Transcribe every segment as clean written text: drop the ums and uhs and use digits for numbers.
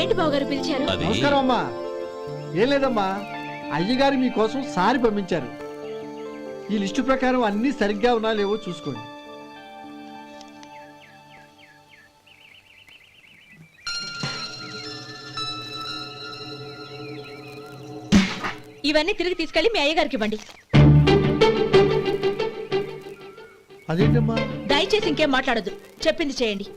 ఏంటి బావగారు పిలిచారు? నమస్కారం అమ్మా. ఏం లేదమ్మా, అయ్యగారు మీకోసం సారి పంపించారు. ఈ లిస్టు ప్రకారం అన్ని సరిగ్గా ఉన్నా లేవో చూసుకోండి. ఇవన్నీ తిరిగి తీసుకెళ్లి మీ అయ్యగారికి ఇవ్వండి. అదేంటమ్మా? దయచేసి ఇంకేం మాట్లాడొద్దు, చెప్పింది చేయండి.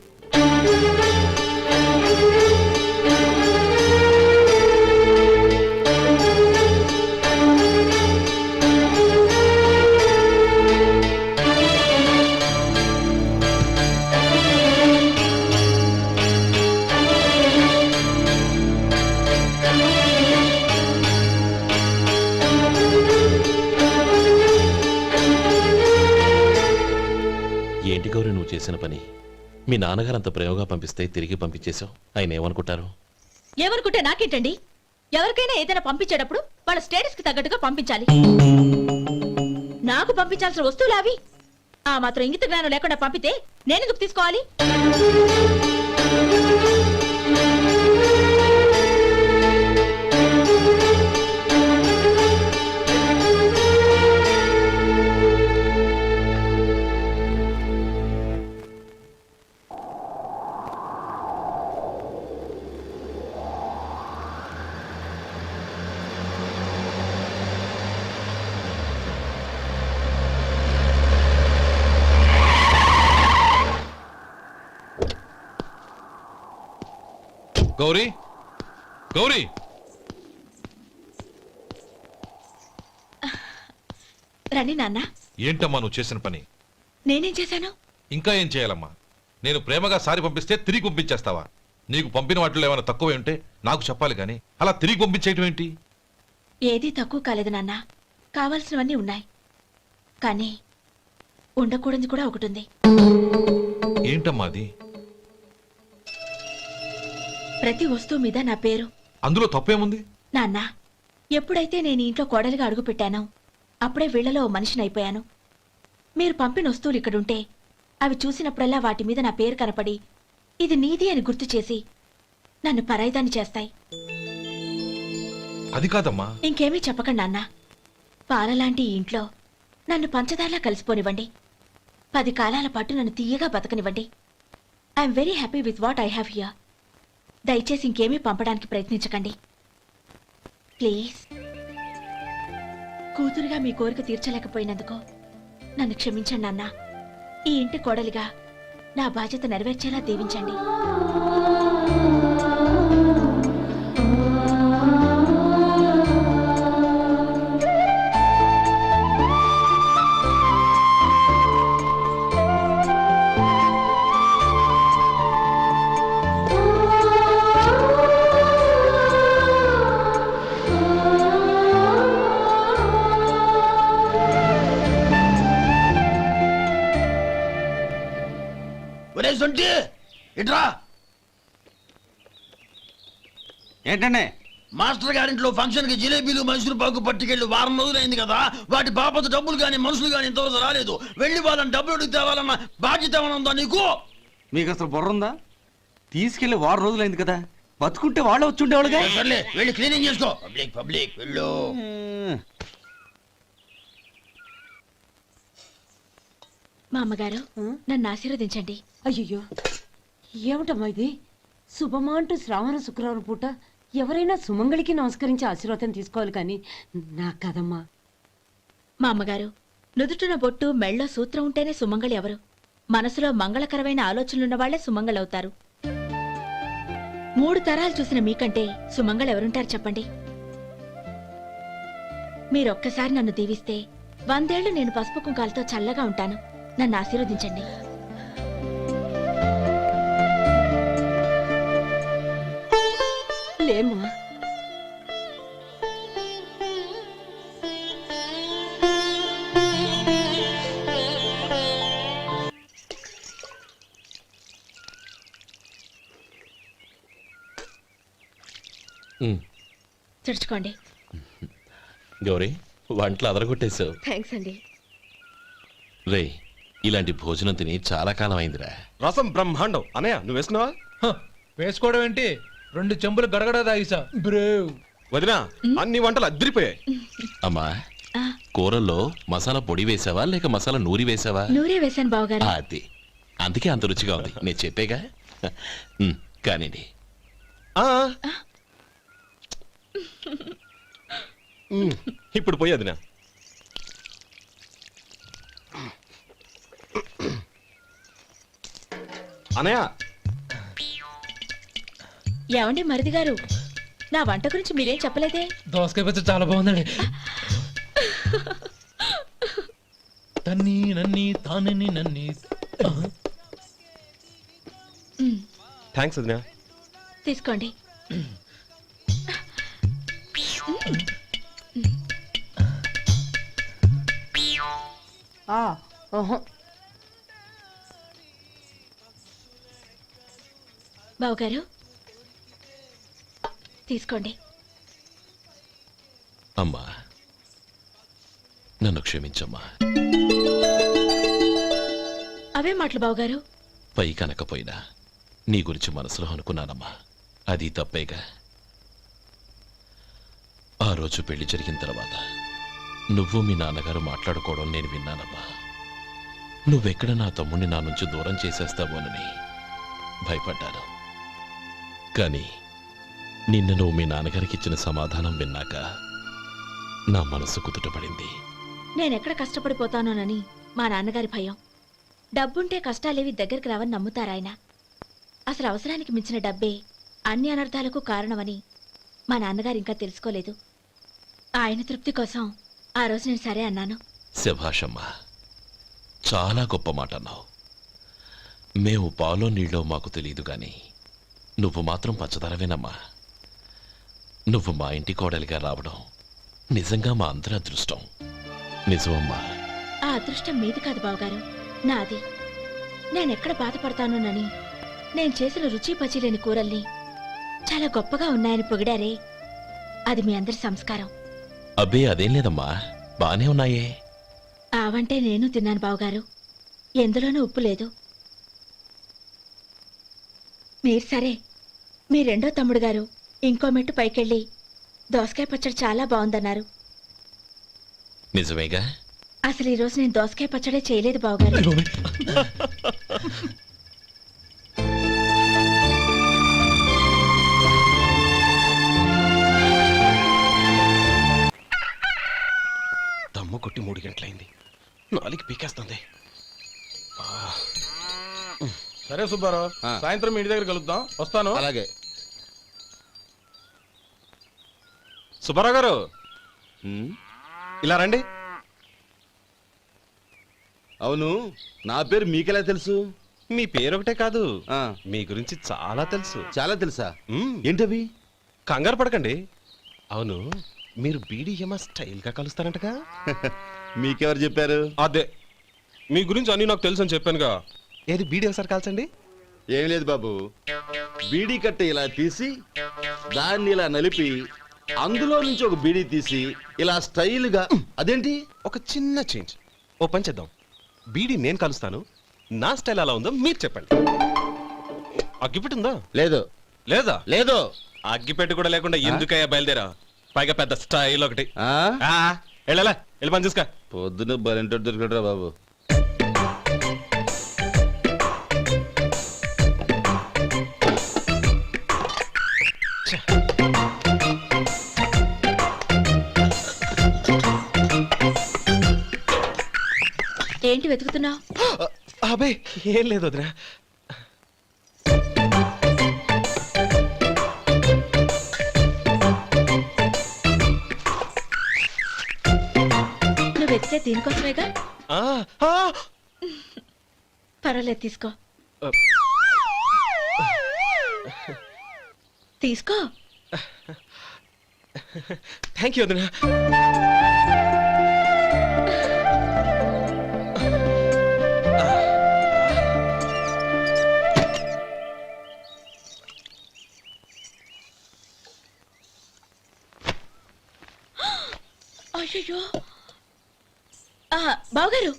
ఏంటి గౌరీ నువ్వు చేసిన పని? మీ నాన్నగారు అంత ప్రేమగా పంపిస్తే తిరిగి పంపించేశావు. ఆయన ఏమనుకుంటారు? ఏమనుకుంటే నాకేంటండి? ఎవరికైనా ఏదైనా పంపించేటప్పుడు వాళ్ళ స్టేటస్ కి తగ్గట్టుగా పంపించాలి. నాకు పంపించాల్సిన వస్తువులు అవి. ఆ మాత్రం ఇంగిత జ్ఞానం లేకుండా పంపితే నేనెందుకు తీసుకోవాలి? గౌరీ, గౌరీ, రండి నాన్న. ఏంటమ్మా నువ్వు చేసిన పని? నేనేం చేశాను? ఇంకా ఏం చేయాలమ్మా? నేను ప్రేమగా సారి పంపిస్తే తిరిగి పంపించేస్తావా? నీకు పంపిన వాటిలో ఏమైనా తక్కువ ఉంటే నాకు చెప్పాలి కానీ అలా తిరిగి పంపించేయటం ఏంటి? ఏదీ తక్కువ కాలేదు నాన్న. కావాల్సినవన్నీ ఉన్నాయి, కానీ ఉండకూడదు కూడా ఒకటి ఉంది. ఏంటమ్మా అది? ప్రతి వస్తువు మీద నా పేరు. అందులో తప్పేముంది? నాన్న, ఎప్పుడైతే నేను ఇంట్లో కోడలిగా అడుగు పెట్టానో అప్పుడే వీళ్లలో ఓ మనిషిని అయిపోయాను. మీరు పంపిన వస్తువులు ఇక్కడుంటే అవి చూసినప్పుడల్లా వాటి మీద నా పేరు కనపడి ఇది నీది అని గుర్తు చేసి నన్ను పరాయిదాన్ని చేస్తాయి. అది కాదమ్మా. ఇంకేమీ చెప్పకండి నాన్న. పాలలాంటి ఈ ఇంట్లో నన్ను పంచదారలా కలిసిపోనివ్వండి. 10 కాలాల పాటు నన్ను తీయగా బతకనివ్వండి. I'm very happy with what I have here. దయచేసి ఇంకేమీ పంపడానికి ప్రయత్నించకండి ప్లీజ్. కూతురుగా మీ కోరిక తీర్చలేకపోయినందుకు నన్ను క్షమించండి నాన్న. ఈ ఇంటి కోడలిగా నా బాధ్యత నెరవేర్చేలా దీవించండి. ఏంటండి? మాస్టర్ గారింట్లో ఫంక్షన్ కి జిలేబీలు మైసూరు పాకు పట్టుకెళ్ళి వారం రోజులైంది కదా. వాటి బాపత డబ్బులు గాని మనుషులు గాని ఇంతవరకు రాలేదు. వెళ్ళి వాళ్ళని డబ్బులు అడిగి తేవాలన్న బాధ్యత ఏమైనా ఉందా నీకు? మీకు అసలు బుర్ర ఉందా? తీసుకెళ్లి వారం రోజులైంది కదా, బతుకుంటే వాళ్ళు వచ్చి ఉండేవాళ్ళుగా. సర్లే వెళ్ళి క్లీనింగ్ చేసుకో. పబ్లిక్ పబ్లిక్ వెళ్ళు. మా అమ్మగారు నన్ను ఆశీర్వదించండి. అయ్యో, ఏమిటమ్మా ఇది? శుభమా అంటూ శ్రావణ శుక్రవారం పూట ఎవరైనా సుమంగళికి నమస్కరించి ఆశీర్వాదం తీసుకోవాలి కానీ నా కదమ్మా. మా అమ్మగారు, నుదుటిన బొట్టు మెళ్ళో సూత్రం ఉంటేనే సుమంగళి ఎవరు? మనసులో మంగళకరమైన ఆలోచనలున్న వాళ్లే సుమంగళవుతారు. 3 తరాలు చూసిన మీకంటే సుమంగళెవరుంటారు చెప్పండి? మీరొక్కసారి నన్ను దీవిస్తే 100 ఏళ్లు నేను పసుపు కుంకాలతో చల్లగా ఉంటాను. నన్ను ఆశీర్వదించండి. లేమ్మా, తుడుచుకోండి. గౌరీ, వంటలు అదరగొట్టేశావు. థ్యాంక్స్ అండి. రే, ఇలాంటి భోజనం తిని చాలా కాలం అయిందిరా. రసం బ్రహ్మాండం. అనయ్య, నువ్వు వేసుకున్నావా? వేసుకోవడం ఏంటి? 2 చెంబులు గడగడ తాగిసా బ్రేవ్. వదినా అన్ని వంటలు అద్దరిపోయాయి. అమ్మా ఆ, కూరల్లో మసాలా పొడి వేసావా లేక మసాలా నూరి వేసావా? నూరే వేశాను బావగారు. అది అందుకే అంత రుచిగా ఉంది. నేను చెప్పేగా. కానివ్వండి. ఆ. ఇప్పుడు పోయి వదినా. అనయ్య ఏమండి మరిది గారు, నా వంట గురించి మీరేం చెప్పలేదే? దోసకాయ పచ్చడి చాలా బాగుందండి. తన్ని నన్ని తానని నన్ని. థ్యాంక్స్ వదినా. తీసుకోండి. బావగారు తీసుకోండి. అమ్మా నన్ను క్షమించమ్మా. అవే మాటలు బావగారు. పై కనకపోయినా నీ గురించి మనసులో అనుకున్నానమ్మా. అది తప్పేగా. ఆ రోజు పెళ్లి జరిగిన తర్వాత నువ్వు మీ నాన్నగారు మాట్లాడుకోవడం నేను విన్నానమ్మా. నువ్వెక్కడ నా తమ్ముడిని నా నుంచి దూరం చేసేస్తావోనని భయపడ్డాను. కానీ నిన్న నువ్వు మీ నాన్నగారికి ఇచ్చిన సమాధానం విన్నాక నా మనసు కుదుటపడింది. నేనెక్కడ కష్టపడిపోతానోనని మా నాన్నగారి భయం. డబ్బుంటే కష్టాలేవి దగ్గరికి రావని నమ్ముతారాయన. అసలు అవసరానికి మించిన డబ్బే అన్ని అనర్థాలకు కారణమని మా నాన్నగారు ఇంకా తెలుసుకోలేదు. ఆయన తృప్తి కోసం ఆ రోజు నేను సరే అన్నాను. శభాషమ్మా, చాలా గొప్ప మాట అన్నావు. మేము పాలో నీళ్ళో మాకు తెలియదు గాని నువ్వు మాత్రం పచ్చదరవేనమ్మా. నువ్వు మా ఇంటి కోడలిగా రావడం నిజంగా మా అందరి అదృష్టం. నిజమమ్మా. ఆ అదృష్టం మీది కాదు బావగారు, నాది. నేనెక్కడ బాధపడతానోనని నేను చేసిన రుచి పచిలేని కూరల్ని చాలా గొప్పగా ఉన్నాయని పొగిడారే, అది మీ అందరి సంస్కారం. అబ్బే అదేం లేదమ్మా, బానే ఉన్నాయే. ఆవంటే నేను తిన్నాను బావగారు, ఎందులోనూ ఉప్పు లేదు. మీరు సరే, మీ రెండో తమ్ముడు గారు ఇంకో మెట్టు పైకెళ్ళి దోసకాయ పచ్చడి చాలా బాగుందన్నారు. నిజమేగా? అసలు ఈరోజు నేను దోసకాయ పచ్చడే చేయలేదు బావగారు. దమ్ము కొట్టి 3 గంటలైంది. 4కి పీకేస్తుంది. సరే సుబ్బారావు, సాయంత్రం ఇంటి దగ్గర కలుద్దాం. వస్తాను. అలాగే. సుబ్బారావు గారు ఇలా రండి. అవును, నా పేరు మీకెలా తెలుసు? మీ పేరు ఒకటే కాదు, మీ గురించి చాలా తెలుసు. చాలా తెలుసా? మ్మ్. ఏంటవి? కంగారు పడకండి. అవును, మీరు బీడీఎం స్టైల్ గా కలుస్తారంటగా? మీకెవరు చెప్పారు? అదే, మీ గురించి అన్ని నాకు తెలుసు అని చెప్పానుగా. ఏది బీడీ ఒకసారి కాల్చండి. ఏం లేదు బాబు, బీడీ కట్ట ఇలా తీసి దాన్ని ఇలా నలిపి అందులో నుంచి ఒక బీడీ తీసి ఇలా స్టైల్గా. అదేంటి? ఒక చిన్న చేంజ్. ఓ పని చేద్దాం, బీడీ నేను కలుస్తాను, నా స్టైల్ ఎలా ఉందో మీరు చెప్పండి. అగ్గిపెట్టి ఉందా? లేదు. లేదా? లేదు. అగ్గిపెట్టి కూడా లేకుండా ఎందుకయ్యా బయలుదేరా? పైగా పెద్ద స్టైల్ ఒకటి. వెళ్ళాలా, వెళ్ళి పని చూసుకో. పొద్దున బలింటోడు దొరికడరా బాబు. ఏంటి వెతుకుతున్నావు? అబే ఏం లేదు వదినా. నువ్వు వెతికే దీనికోసమేగా. ఆ, ఆ. పర్వాలేదు, తీసుకో. తీసుకో. థ్యాంక్ యూ వదినా. అయ్యో, బావగారు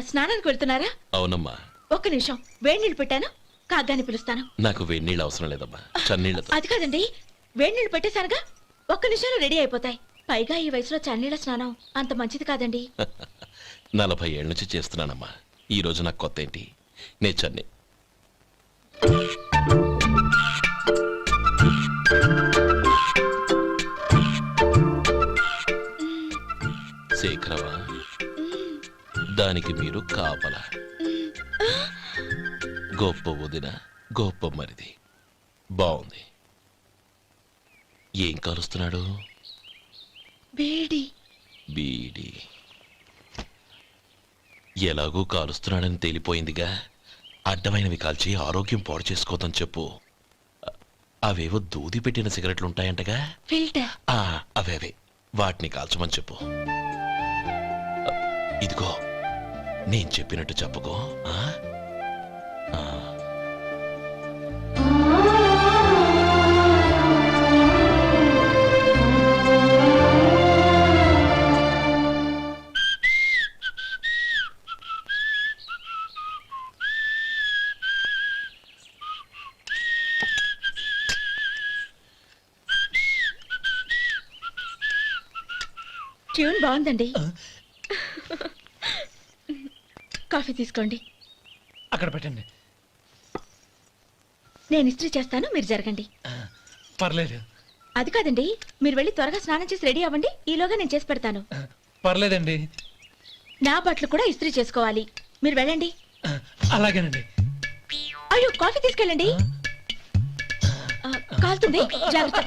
స్నానానికి వెళ్తున్నారా? అవునమ్మా. ఒక్క నిమిషం, వేడి నీళ్ళు పెట్టాను, కాగ్గాని పిలుస్తాను. నాకు వేడినీళ్ళు అవసరం లేదమ్మా, చన్నీళ్ళతో. అది కాదండి, వేడినీళ్ళు పెట్టేశానుగా, ఒక్క నిమిషంలో రెడీ అయిపోతాయి. పైగా ఈ వయసులో చన్నీళ్ళ స్నానం అంత మంచిది కాదండి. 40 ఏళ్ళ నుంచి చేస్తున్నానమ్మా. ఈ రోజు నాకు కొత్త ఏంటి? నే చన్ని. శేఖరవా, దానికి మీరు కాపలా. గొప్ప వదిన, గొప్ప మరిది. బాగుంది. ఏం కాలుస్తున్నాడు? వేడి. బీడి. ఎలాగూ కాలుస్తున్నాడని తేలిపోయిందిగా, అడ్డమైనవి కాల్చి ఆరోగ్యం పాడు చేసుకోదని చెప్పు. అవేవో దూది పెట్టిన సిగరెట్లుంటాయంటగా, ఫిల్టర్. అవే వాటిని కాల్చమని చెప్పు. ఇదిగో, నేను చెప్పినట్టు చెప్పుకో. ట్యూన్ బాగుందండి. కాఫీ తీసుకోండి. అక్కడ పెట్టండి. నేను ఇస్త్రీ చేస్తాను, మీరు జరగండి. పర్లేదు. అది కాదండి, మీరు వెళ్ళి త్వరగా స్నానం చేసి రెడీ అవ్వండి, ఈలోగా నేను చేసి పెడతాను. పర్లేదండి. నా బట్టలు కూడా ఇస్త్రీ చేసుకోవాలి, మీరు వెళ్ళండి. అలాగేనండి. అయ్యో, కాఫీ తీసుకెళ్ళండి. కాలుతుంది, జాగ్రత్త.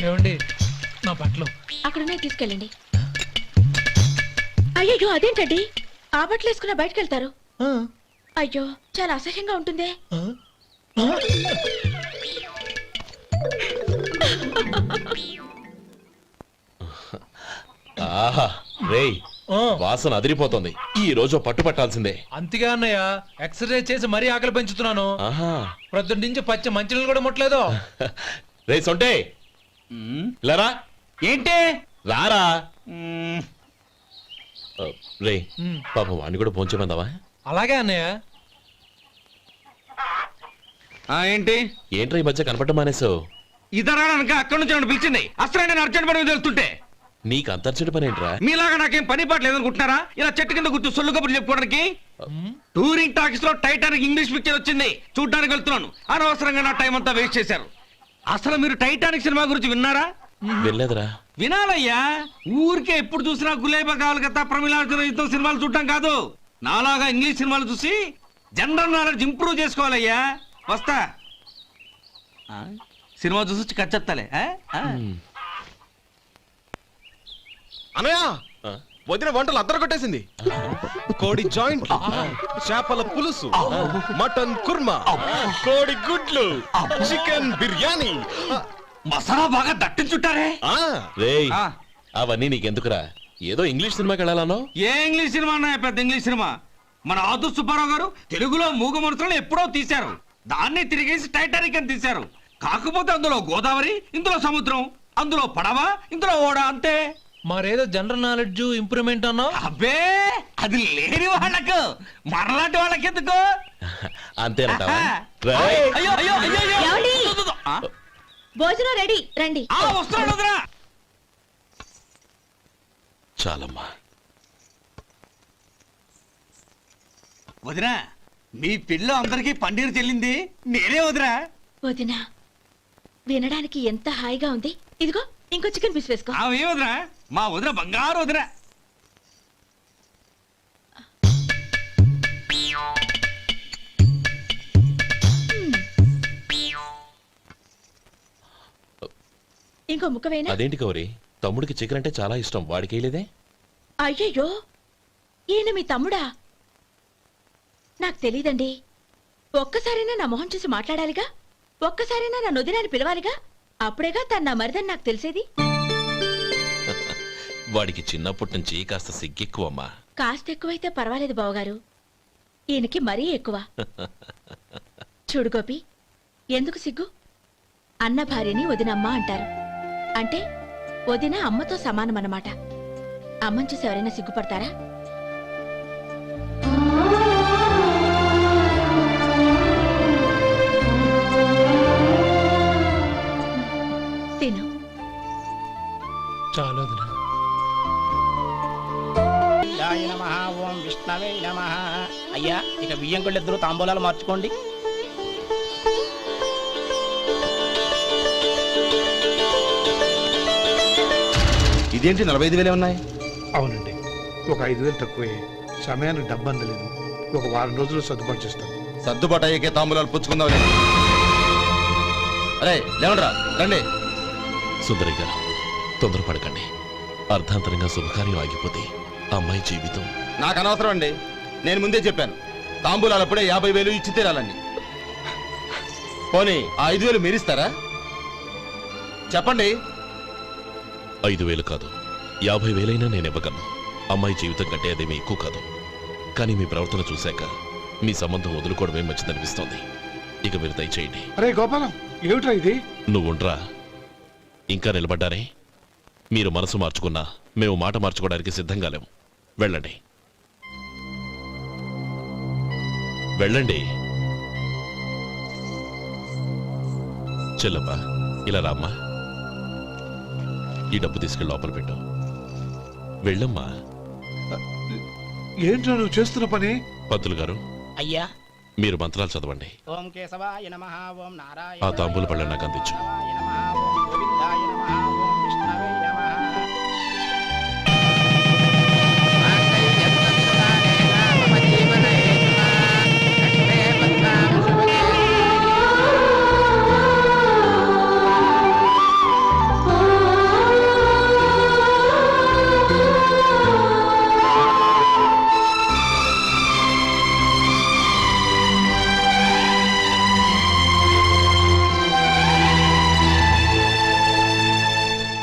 ఏమండి, నా బట్టలు అక్కడున్నాయి, తీసుకెళ్ళండి. అయ్యో, అదేంటండి, ఆ బట్టలు వేసుకున్న బయటకు వెళ్తారు? అయ్యో, చాలా అసహ్యంగా ఉంటుందే. ఆహా, రేయ్, వాసన అదిరిపోతుంది. ఈ రోజు పట్టు పట్టాల్సిందే. అంతిగా అన్నయ్య, ఎక్సర్సైజ్ చేసి మరీ ఆకలి పెంచుతున్నాను. ఆహా, ప్రొద్దున నుంచి పచ్చ మంచినీళ్ళు కూడా ముట్టలేదు. రే సొంటే, ఇలారా. ఏంటి? రారా. రే, పాపం వాడిని కూడా పోంచమందావా? అలాగే అన్నయ్య. ఏంటి? ఏంట్రా ఈ మధ్య కనపడటం మానేసావు? ఇద్దరా అక్కడి నుంచి నన్ను పిలిచింది. అసలు నేను అర్జెంట్ పని మీద వెళ్తుంటే నీకు అంతర్చడి పని ఏంట్రా? మీలాగా నాకేం పని పాట లేదనుకుంటున్నారా? ఇలా చెట్టు కింద కూర్చో సొల్లు కబుర్లు చెప్పుకోవడానికి. టూరింగ్ టాకీస్ లో టైటానిక్ ఇంగ్లీష్ పిక్చర్ వచ్చింది, చూడ్డానికి వెళ్తున్నాను. అనవసరంగా నా టైం అంతా వేస్ట్ చేశారు. అసలు మీరు టైటానిక్ సినిమా గురించి విన్నారా? వెళ్ళలేదురా. వినాలయ్యా. ఊరికే ఎప్పుడు చూసినా గులేబా కావాలి కదా, ప్రమిళార్జున యుద్ధం సినిమాలు చూడటం కాదు. నాలాగా ఇంగ్లీష్ సినిమాలు చూసి జనరల్ నాలెడ్జ్ ఇంప్రూవ్ చేసుకోవాలయ్యా. వస్తా. సినిమా చూసి కచ్చెత్తాలే. అనయ్య, వదిన వంటలు అద్దరు కొట్టేసింది. కోడి జాయింట్, చేపల పులుసు, మటన్ కుర్మా, కోడి గుడ్లు, చికెన్ బిర్యానీ, మసాలా బాగా దట్టించుంటారే. రేయ్, అవన్నీ నీకెందుకురా? ఏదో ఇంగ్లీష్ సినిమాకి వెళ్ళాలనో? ఏ ఇంగ్లీష్ సినిమా అన్నా? పెద్ద ఇంగ్లీష్ సినిమా. మన ఆదు సుబ్బారావు గారు తెలుగులో మూగ మనుషులను ఎప్పుడో తీశారు. దాన్ని తిరిగేసి టైటానిక్ అని తీశారు. కాకపోతే అందులో గోదావరి, ఇందులో సముద్రం, అందులో పడవ, ఇందులో ఓడ, అంతే. మరేదో జనరల్ నాలెడ్జ్ ఇంప్రూవ్మెంట్ అన్నా? అబ్బే, అది లేని వాళ్ళకు, మరలాంటి వాళ్ళకి ఎందుకు? అంతేనంటావా? అయ్యో అయ్యో అయ్యో అయ్యో. ఏమండి? ఆ? భోజనం రెడీ, రండి. వస్తున్నాడు వదరా. చాలమ్మా. వదినా, మీ పిల్ల అందరికీ పన్నీరు చెల్లింది నేనే వదినా. వదినా, వినడానికి ఎంత హాయిగా ఉంది. ఇదిగో ఇంకో చికెన్ పీస్ వేసుకో. ఏ వదినా, మా వదిన బంగారు వదినా. ఇంకో ముక్క వేయనా? అదేంటి గౌరీ, తమ్ముడికి చికెన్ అంటే చాలా ఇష్టం, వాడికి వేయలేదే? అయ్యయ్యో, ఈయన మీ తమ్ముడా? నాకు తెలీదండి. ఒక్కసారైనా నా మొహం చూసి మాట్లాడాలిగా, ఒక్కసారైనా నా నొదినాన్ని పిలవాలిగా, అప్పుడేగా తన నా మరిదని నాకు తెలిసేది. వాడికి చిన్నప్పటి నుంచి కాస్త సిగ్గెక్కువమ్మా. కాస్త ఎక్కువైతే పర్వాలేదు బావగారు, ఈయనకి మరీ ఎక్కువ. చూడు గోపి, ఎందుకు సిగ్గు? అన్న భార్యని వదినమ్మ అంటారు. అంటే వదిన అమ్మతో సమానమన్నమాట. అమ్మని చూసి ఎవరైనా సిగ్గుపడతారా? తిను. చాలా వదినా. ఓం విష్ణవే నమః. అయ్యా ఇక బియ్యం ఇద్దరు తాంబూలాలు మార్చుకోండి. ఇదేంటి 45,000 ఉన్నాయి? అవునండి, ఒక 5,000 తక్కువే. సమయానికి డబ్బు అందలేదు. ఒక వారం రోజులు సర్దుబాటు చేస్తాను. సర్దుబాటు అయ్యకే తాంబూలాలు పుచ్చుకుందాం. అరే లేవండ్రా, రండి. సుందరి గారు తొందరపడకండి. అర్ధాంతరంగా శుభకార్యం ఆగిపోతే అమ్మాయి జీవితం. నాకు అనవసరం అండి, నేను ముందే చెప్పాను. తాంబూలాలు అప్పుడే 50,000 ఇచ్చి తీరాలండి. పోనీ ఆ 5,000 మీరిస్తారా? చెప్పండి. 5,000 కాదు, 50,000 నేను ఇవ్వగలను. అమ్మాయి జీవితం కంటే అదేమీ ఎక్కువ కాదు. కానీ మీ ప్రవర్తన చూశాక మీ సంబంధం వదులుకోవడమే మంచిదనిపిస్తోంది. ఇక మీరు దయచేయండి. అరే గోపాలం, ఏమిట్రా ఇది? నువ్వుండ్రా. ఇంకా నిలబడ్డారే? మీరు మనసు మార్చుకున్నా మేము మాట మార్చుకోవడానికి సిద్ధంగా లేము. వెళ్ళండి, వెళ్ళండి. చెల్లమ్మా, ఇలా రామ్మా. ఈ డబ్బు తీసుకెళ్ళి లోపల పెట్టు. వెళ్ళమ్మా. ఏంట్రా నువ్వు చేస్తున్న పని? పంతులు గారు, అయ్యా మీరు మంత్రాలు చదవండి. ఓం కేశవాయ నమః. ఓం నారాయణ. ఆ తాంబూల పళ్ళ నాకు అందించు. ఓం గోవిందాయ నమః. ఓం విష్ణవే నమః.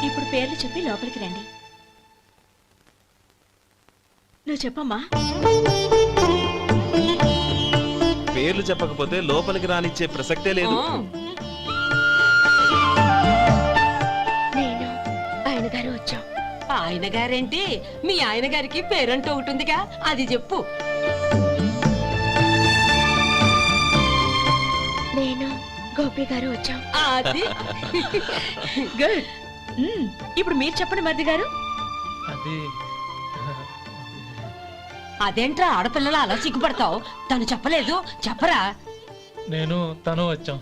ఇప్పుడు పేర్లు చెప్పి లోపలికి రండి. నువ్వు చెప్పమ్మా. పేర్లు చెప్పకపోతే లోపలికి రానిచ్చే ప్రసక్తే లేదు. నేను ఆయన గారు వచ్చాం. ఆయన గారేంటి, మీ ఆయన గారికి పేరంటూ ఒకటి ఉందిగా, అది చెప్పు. నేను గోపి గారు వచ్చాం. అది గుడ్. ఇప్పుడు మీరు చెప్పండి మరిది గారు. అది అదేంట్రా ఆడపిల్లలు అలా సిగ్గుపడతావు? తను చెప్పలేదు, చెప్పరా. నేను తను వచ్చాం.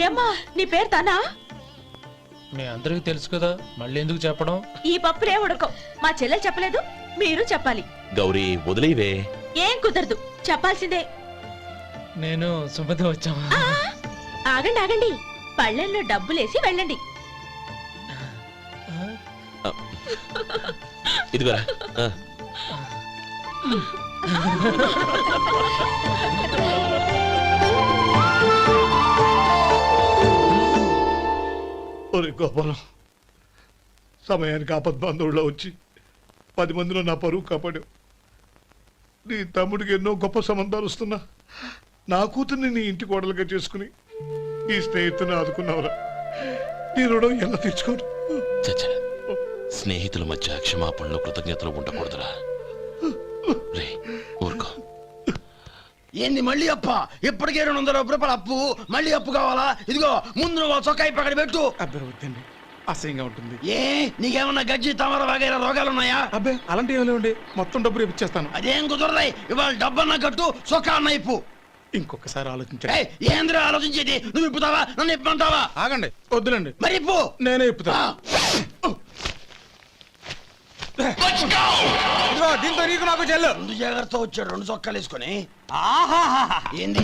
ఏమ్మా నీ పేరు తానా? మీ అందరికి తెలుసు కదా, మళ్ళీ ఎందుకు చెప్పడం? ఈ పప్పులే ఉడకం. మా చెల్లెలు చెప్పలేదు, మీరు చెప్పాలి. గౌరీ వదిలేవే. ఏం కుదరదు, చెప్పాల్సిందే. నేను సుమతి వచ్చాం. ఆ, ఆగండి ఆగండి, పళ్ళెంలో డబ్బులేసి వెళ్ళండి. ఇదిగోరా. ఒరే గోపాలం, సమయానికి ఆపద్బంధువుల్లో వచ్చి 10 మందిలో నా పరువు కాపాడావు. నీ తమ్ముడికి ఎన్నో గొప్ప సంబంధాలు వస్తున్నా నా కూతుర్ని నీ ఇంటి కోడలుగా చేసుకుని ఈ స్నేహితుని ఆదుకున్నావురా. నీ రుణం ఎలా తీర్చుకోరు? చచ్చా, స్నేహితుల మధ్య క్షమాపణలు కృతజ్ఞతలు ఉండకూడదురా. రే ఊరుకో. ఏంది మళ్ళీ అప్ప? ఇప్పటికే 200 రూపాయలు అప్పు, మళ్ళీ అప్పు కావాలా? ఇదిగో ముందు నువ్వు చొక్కాయి పక్కన పెట్టు. అబ్బాయి వద్దండి, అసహ్యంగా ఉంటుంది. ఏ నీకేమన్నా గజ్జి తమర వగైరా రోగాలు ఉన్నాయా? అబ్బాయి అలాంటి ఏమైనా ఉండే, మొత్తం డబ్బు రేపు ఇచ్చేస్తాను. అదేం కుదరదాయి. ఇవాళ డబ్బన్నా కట్టు, చొక్కా అన్న ఇప్పు. ఇంకొకసారి ఆలోచించండి. ఏయ్, ఏంద్రా ఆలోచించేది? నువ్వు ఇప్పుతావా, నన్ను ఇప్పమంటావా? ఆగండి, వద్దులండి, మరి ఇప్పు. నేనే ఇప్పుతా. దీంతో నీకు నాకు చెల్లు. 2 జాగ్రత్త వచ్చాడు, 2 చొక్కాలు వేసుకొని. ఆహాహా. ఏంది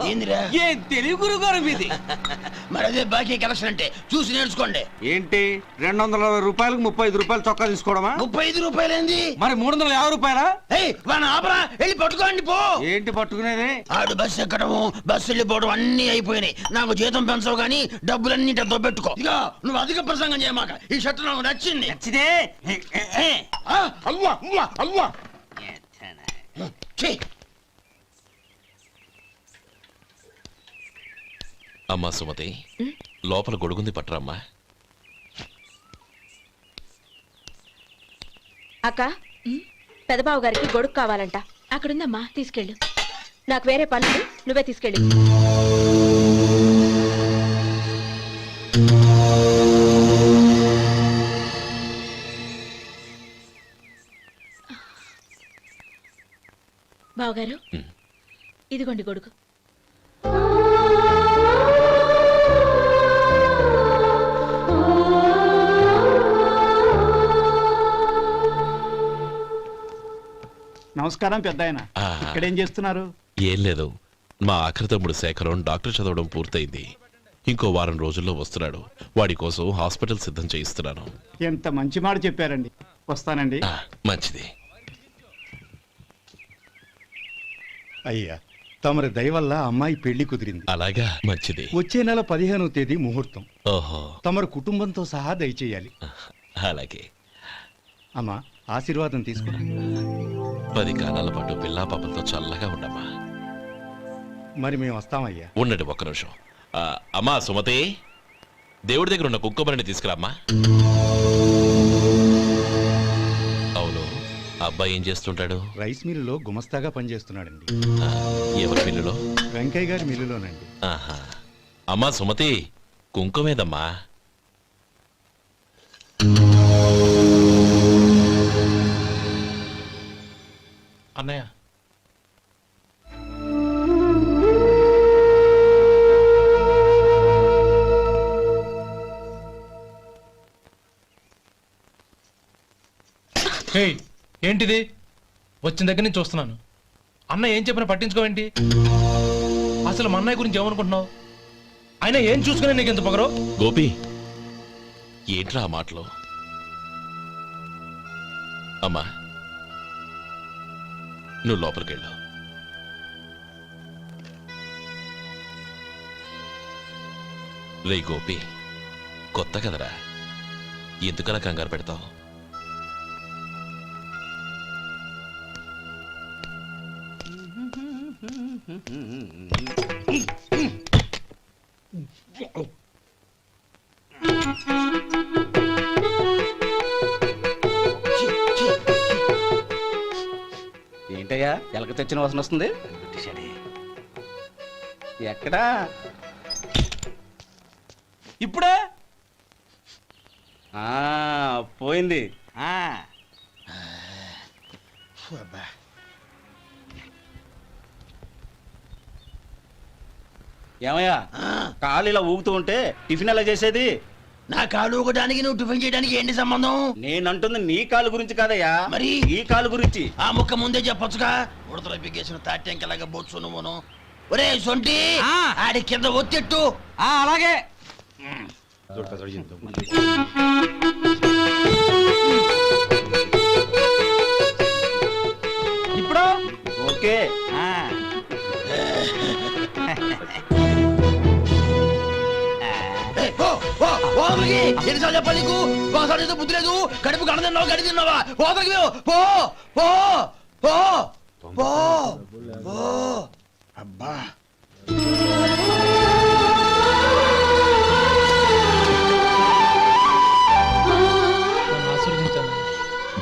ఏందిరా? ఏ తెలుగు గురుగారు మీది? మరి అదే బాకీ కలెక్షన్ అంటే, చూసి నేర్చుకోండి. ఏంటి 220 రూపాయలకు 35 రూపాయలు చొక్కా తీసుకోవడమా? 35 రూపాయలు ఏంది? మరి 350 రూపాయలా? ఏయ్ వాడిని ఆపరా, వెళ్ళి పట్టుకోండి పో. ఏంటి పట్టుకునేది? ఆడు బస్సు ఎక్కడము, బస్సు వెళ్ళిపోవడం అన్ని అయిపోయినాయి. నాకు జీతం పెంచవు గానీ డబ్బులన్నీ దొబ్బెట్టుకో. ఇక నువ్వు అధిక ప్రసంగం చేయమాక. ఈ షర్ట్ నాకు నచ్చింది. నచ్చితే అల్వా అల్వా అల్వా. ఛీ. అమ్మా సుమతి, లోపల గొడుగుంది పట్టరమ్మా. అక్క పెదబాబు గారికి గొడుగు కావాలంట. అక్కడుందమ్మా, తీసుకెళ్ళు. నాకు వేరే పనులు, నువ్వే తీసుకెళ్ళి. బావగారు, ఇదిగోండి గొడుగు. నమస్కారం పెద్ద ఆయన. ఇక్కడేం చేస్తున్నారు? ఏం లేదు, మా ఆఖరి తమ్ముడు శేఖరం డాక్టర్ చదవడం పూర్తయింది. ఇంకో వారం రోజుల్లో వస్తున్నాడు. వాడి కోసం హాస్పిటల్ సిద్ధం చేయిస్తున్నాను. ఎంత మంచి మాట చెప్పారండి. వస్తానండి. మంచిది. అయ్యా, తమరి దయ వల్ల అమ్మాయి పెళ్లి కుదిరింది. అలాగా, మంచిది. వచ్చే నెల 15వ తేదీ ముహూర్తం. ఓహో, తమరు కుటుంబంతో సహా దయచేయాలి. అలాగే. అమ్మా, ఆశీర్వాదం తీసుకురా. 10 కాలాల పాటు పిల్లా పాపలతో చల్లగా ఉండమ్మా. మరి మేము వస్తామయ్యా. ఉండండి ఒక్క నిమిషం. అమ్మా సుమతి, దేవుడి దగ్గర ఉన్న కుక్కబరిని తీసుకురామ్మా. అవును, అబ్బాయి ఏం చేస్తుంటాడు? రైస్ మిల్లులో గుమస్తాగా పనిచేస్తున్నాడండి. ఎవరి మిల్లులో? వెంకయ్య గారి మిల్లులోనండి. ఆహా. అమ్మా సుమతి, కుంకుమేదమ్మా? అన్నయ్య, ఏంటిది? వచ్చిన దగ్గర నుంచి చూస్తున్నాను. అన్న ఏం చెప్పినా పట్టించుకోవేంటి? అసలు మా అన్నయ్య గురించి ఏమనుకుంటున్నావు? అయినా ఏం చూసుకునే నీకు ఎంత పొగరు? గోపి, ఏంట్రా ఆ మాటలు? అమ్మా, నువ్వు లోపలికెళ్ళు. రే గోపి, కొత్త కదరా, ఎందుకలా కంగారు పెడతావు? ఏంటయ్యా ఎలక తెచ్చిన వాసన వస్తుంది? ఎక్కడా? ఇప్పుడే పోయింది. ఏమయ్యా, కాలు ఇలా ఊగుతూ ఉంటే టిఫిన్ ఎలా చేసేది? నా కాలు ఊగడానికి నువ్వు టిఫిన్ చేయడానికి ఏంటి సంబంధం? నేనంటుంది నీ కాలు గురించి కాదయ్యా, మరి ఈ కాలు గురించి. ఆ ముక్క ముందే చెప్పొచ్చుగా. ఉడతలో పిగేసిన తాట్యంకలాగా బొచ్చు నువ్వును. ఒరే సొంటి, ఆడి కింద ఒత్తిట్టు. అలాగే. ఇప్పుడు ఓకే. ఎన్నిసార్లు చెప్పాలి నీకు? ఒకసారి ఏదో బుద్ధి లేదు. కడుపు గడ తిన్నావు, గడి తిన్నావా? పోతలకి పో పో పో పో పో. అబ్బా,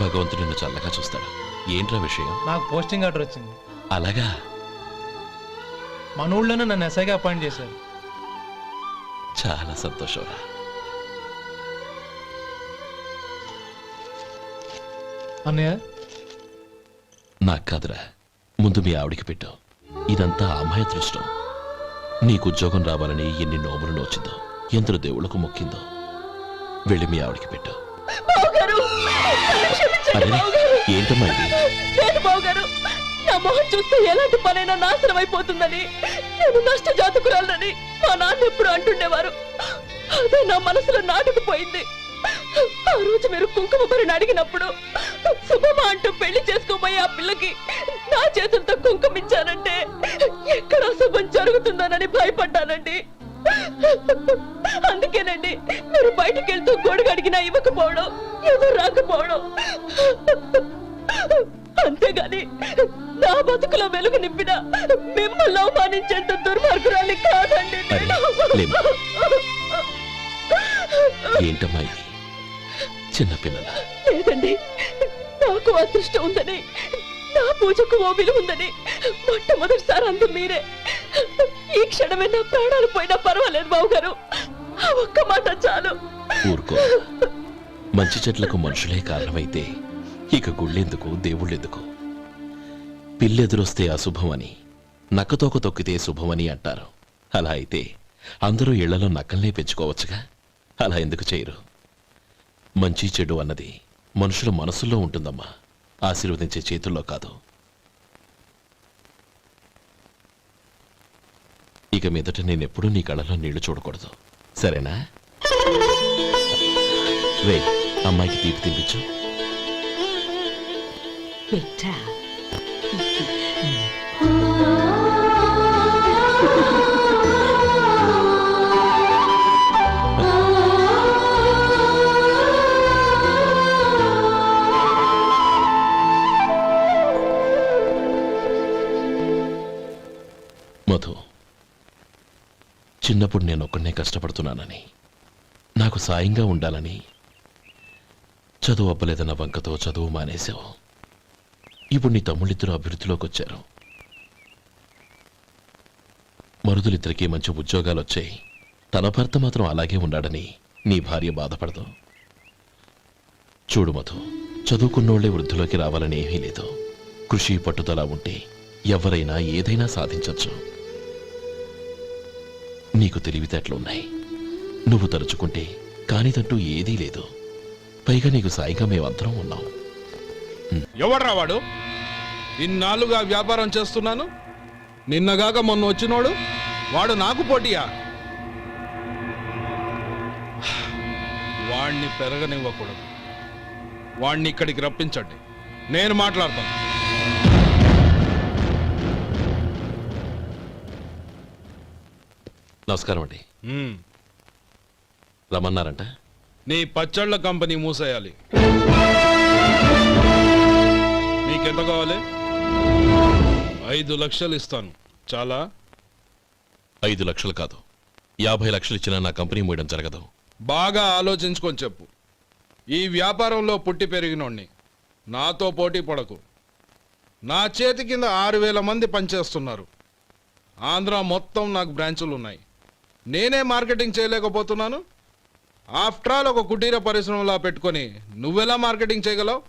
భగవంతుడు నిన్ను చల్లగా చూస్తాడు. ఏంట్రా విషయం? నాకు పోస్టింగ్ ఆర్డర్ వచ్చింది. అలాగా? మన ఊళ్ళోనే నన్ను ఎస్ఐగా అపాయింట్ చేశారు. చాలా సంతోషంరా. అన్నయ్య, నాకు కాదురా, ముందు మీ ఆవిడికి పెట్టు. ఇదంతా అమ్మాయి దృష్టం. నీకు ఉద్యోగం రావాలని ఎన్ని నోములు నోచిందో, ఎందరు దేవుళ్లకు మొక్కిందో. వెళ్ళి మీ ఆవిడికి పెట్టు. ఏంటమ్మా ఇది? నా మొహం చూస్తే ఎలాంటి పనైనా నాశనం అయిపోతుందని, నేను నష్ట జాతకురాలని మా నాన్న ఎప్పుడు అంటుండేవారు. అదే నా మనసులో నాటుకుపోయింది. ఆ రోజు మీరు కుంకుమ భరిని అడిగినప్పుడు శుభమా అంటూ పెళ్లి చేసుకోబోయే ఆ పిల్లకి నా చేతులతో కుంకుమిచ్చానంటే ఎక్కడ శుభం జరుగుతుందోనని భయపడ్డానండి. అందుకేనండి మీరు బయటికి వెళ్తూ గొడుగు అడిగినా ఇవ్వకపోవడం, ఎవరు రాకపోవడం. అంతేగాని నా బతుకులో వెలుగు నింపిన మిమ్మల్ని అవమానించేంత దుర్మార్గురాలి కాదండి. ఏంటమ్మా ఇది? చిన్నపిల్లల లేదండి, నా అదృష్టం ఉందని, నా పూజకు ఓ విలువ ఉందని మొట్టమొదటిసారి అందు మీరే. ఈ క్షణమే నా ప్రాణాలు పోయినా పర్వాలేదు బావగారు, ఆ ఒక్క మాట చాలు. ఊరుకో. మంచి చెట్లకు మనుషులే కారణమైతే ఇక గుళ్ళెందుకు, దేవుళ్ళెందుకు? పిల్లెదురొస్తే అశుభమని, నక్కతోక తొక్కితే శుభమని అంటారు. అలా అయితే అందరూ ఇళ్లలో నక్కల్నే పెంచుకోవచ్చుగా. అలా ఎందుకు చేయరు? మంచి చెడు అన్నది మనుషుల మనసుల్లో ఉంటుందమ్మా, ఆశీర్వదించే చేతుల్లో కాదు. ఇక మీదట నేనెప్పుడూ నీ కళ్ళలో నీళ్లు చూడకూడదు, సరేనా? రే, అమ్మాయికి తీపి తినిపించు. పెట్టా. మధు, చిన్నప్పుడు నేను ఒక్కనే కష్టపడుతున్నానని, నాకు సాయంగా ఉండాలని చదువు అవ్వలేదన్న వంకతో చదువు మానేశావు. ఇప్పుడు నీ తమ్ముళ్ళిద్దరూ అభివృద్ధిలోకి వచ్చారు. మరుదులిద్దరికీ మంచి ఉద్యోగాలు వచ్చాయి. తన భర్త మాత్రం అలాగే ఉన్నాడని నీ భార్య బాధపడదు. చూడు మధు, చదువుకున్నోళ్లే వృద్ధిలోకి రావాలని ఏమీ లేదు. కృషి పట్టుదల ఉంటే ఎవరైనా ఏదైనా సాధించవచ్చు. నీకు తెలివితేటలున్నాయి. నువ్వు తలుచుకుంటే కానిదంటూ ఏదీ లేదు. పైగా నీకు సాయిగా మేమందరం ఉన్నాం. ఎవడ్రా వాడు? ఇన్నాళ్ళుగా వ్యాపారం చేస్తున్నాను, నిన్నగాక మొన్న వచ్చినోడు వాడు నాకు పోటీయా? వాణ్ణి పెరగనివ్వకూడదు. వాణ్ణి ఇక్కడికి రప్పించండి, నేను మాట్లాడతాను. నమస్కారం అండి. రమ్మన్నారంట? నీ పచ్చళ్ళ కంపెనీ మూసేయాలి. నీకెంత కావాలి? 5 లక్షలు ఇస్తాను. చాలా? 5 లక్షలు కాదు, 50 లక్షలు ఇచ్చినా నా కంపెనీ మూయడం జరగదు. బాగా ఆలోచించుకొని చెప్పు. ఈ వ్యాపారంలో పుట్టి పెరిగినోడ్ని, నాతో పోటీ పడకు. నా చేతి కింద 6,000 మంది పనిచేస్తున్నారు. ఆంధ్ర మొత్తం నాకు బ్రాంచులు ఉన్నాయి. నేనే మార్కెటింగ్ చేయలేకపోతున్నాను. ఆఫ్టర్ ఆల్ ఒక కుటీర పరిశ్రమలా పెట్టుకొని నువ్వెలా మార్కెటింగ్ చేయగలవు?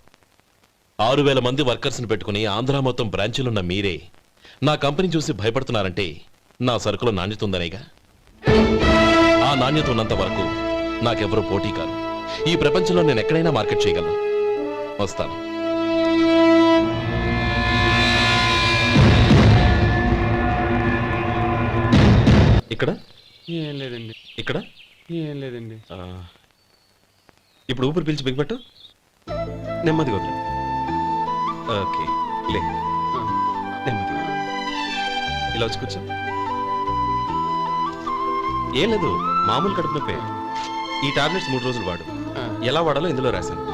6,000 మంది వర్కర్స్ని పెట్టుకుని ఆంధ్ర మొత్తం బ్రాంచీలున్న మీరే నా కంపెనీ చూసి భయపడుతున్నారంటే నా సరుకులో నాణ్యత ఉందనేగా. ఆ నాణ్యత ఉన్నంత వరకు నాకెవరూ పోటీ కాదు. ఈ ప్రపంచంలో నేను ఎక్కడైనా మార్కెట్ చేయగలను. వస్తాను. ఇక్కడ ఏం లేదండి. ఇక్కడ ఏం లేదండి. ఇప్పుడు ఊపిరి పీల్చి బిగ్బట్టు, నెమ్మదిగా వదిలే. ఓకే, లే, నెమ్మదిగా ఇలా వచ్చి కూర్చో. ఏం లేదు, మామూలు కడుపు నొప్పే. ఈ టాబ్లెట్స్ 3 రోజులు వాడు. ఎలా వాడాలో ఇందులో రాశాను.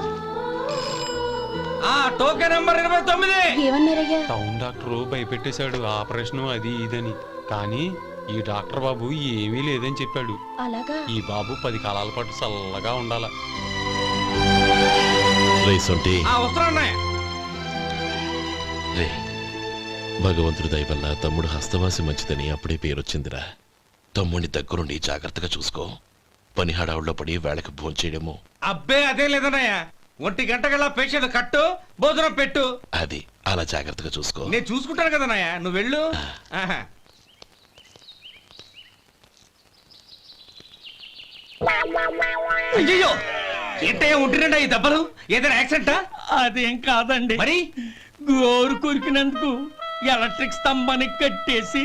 Token number 29. ఏమన్నారయ్యా? టౌన్ డాక్టర్ భయపెట్టేశాడు, ఆపరేషన్ అది ఇదని. కానీ ఈ డాక్టర్ బాబు ఏమీ లేదని చెప్పాడు. అలాగా? ఈ బాబు 10 కాలాల పాటు చల్లగా ఉండాల. రే, భగవంతుడి దయ వల్ల తమ్ముడు హస్తవాసి మంచిదని అప్పుడే పేరొచ్చిందిరా. తమ్ముడిని దగ్గరుండి జాగ్రత్తగా చూసుకో. పని హడావుల్లో పడి వేళకి భోంచేయడము. అబ్బే అదే లేదన్నయ్య. 1 గంట కల్లా పేషెంట్ కట్టు, భోజనం పెట్టు. అది అలా జాగ్రత్తగా చూసుకో. నేను చూసుకుంటాను కదన్నయ్య, నువ్వు వెళ్ళు. అయ్యో, ఏంటయ్యా ఉంటున్నాడా ఈ దెబ్బలు? ఏదైనా యాక్సిడెంటా? అదేం కాదండి, మరి గోరు కొరికినందుకు ఎలక్ట్రిక్ స్తంభానికి కట్టేసి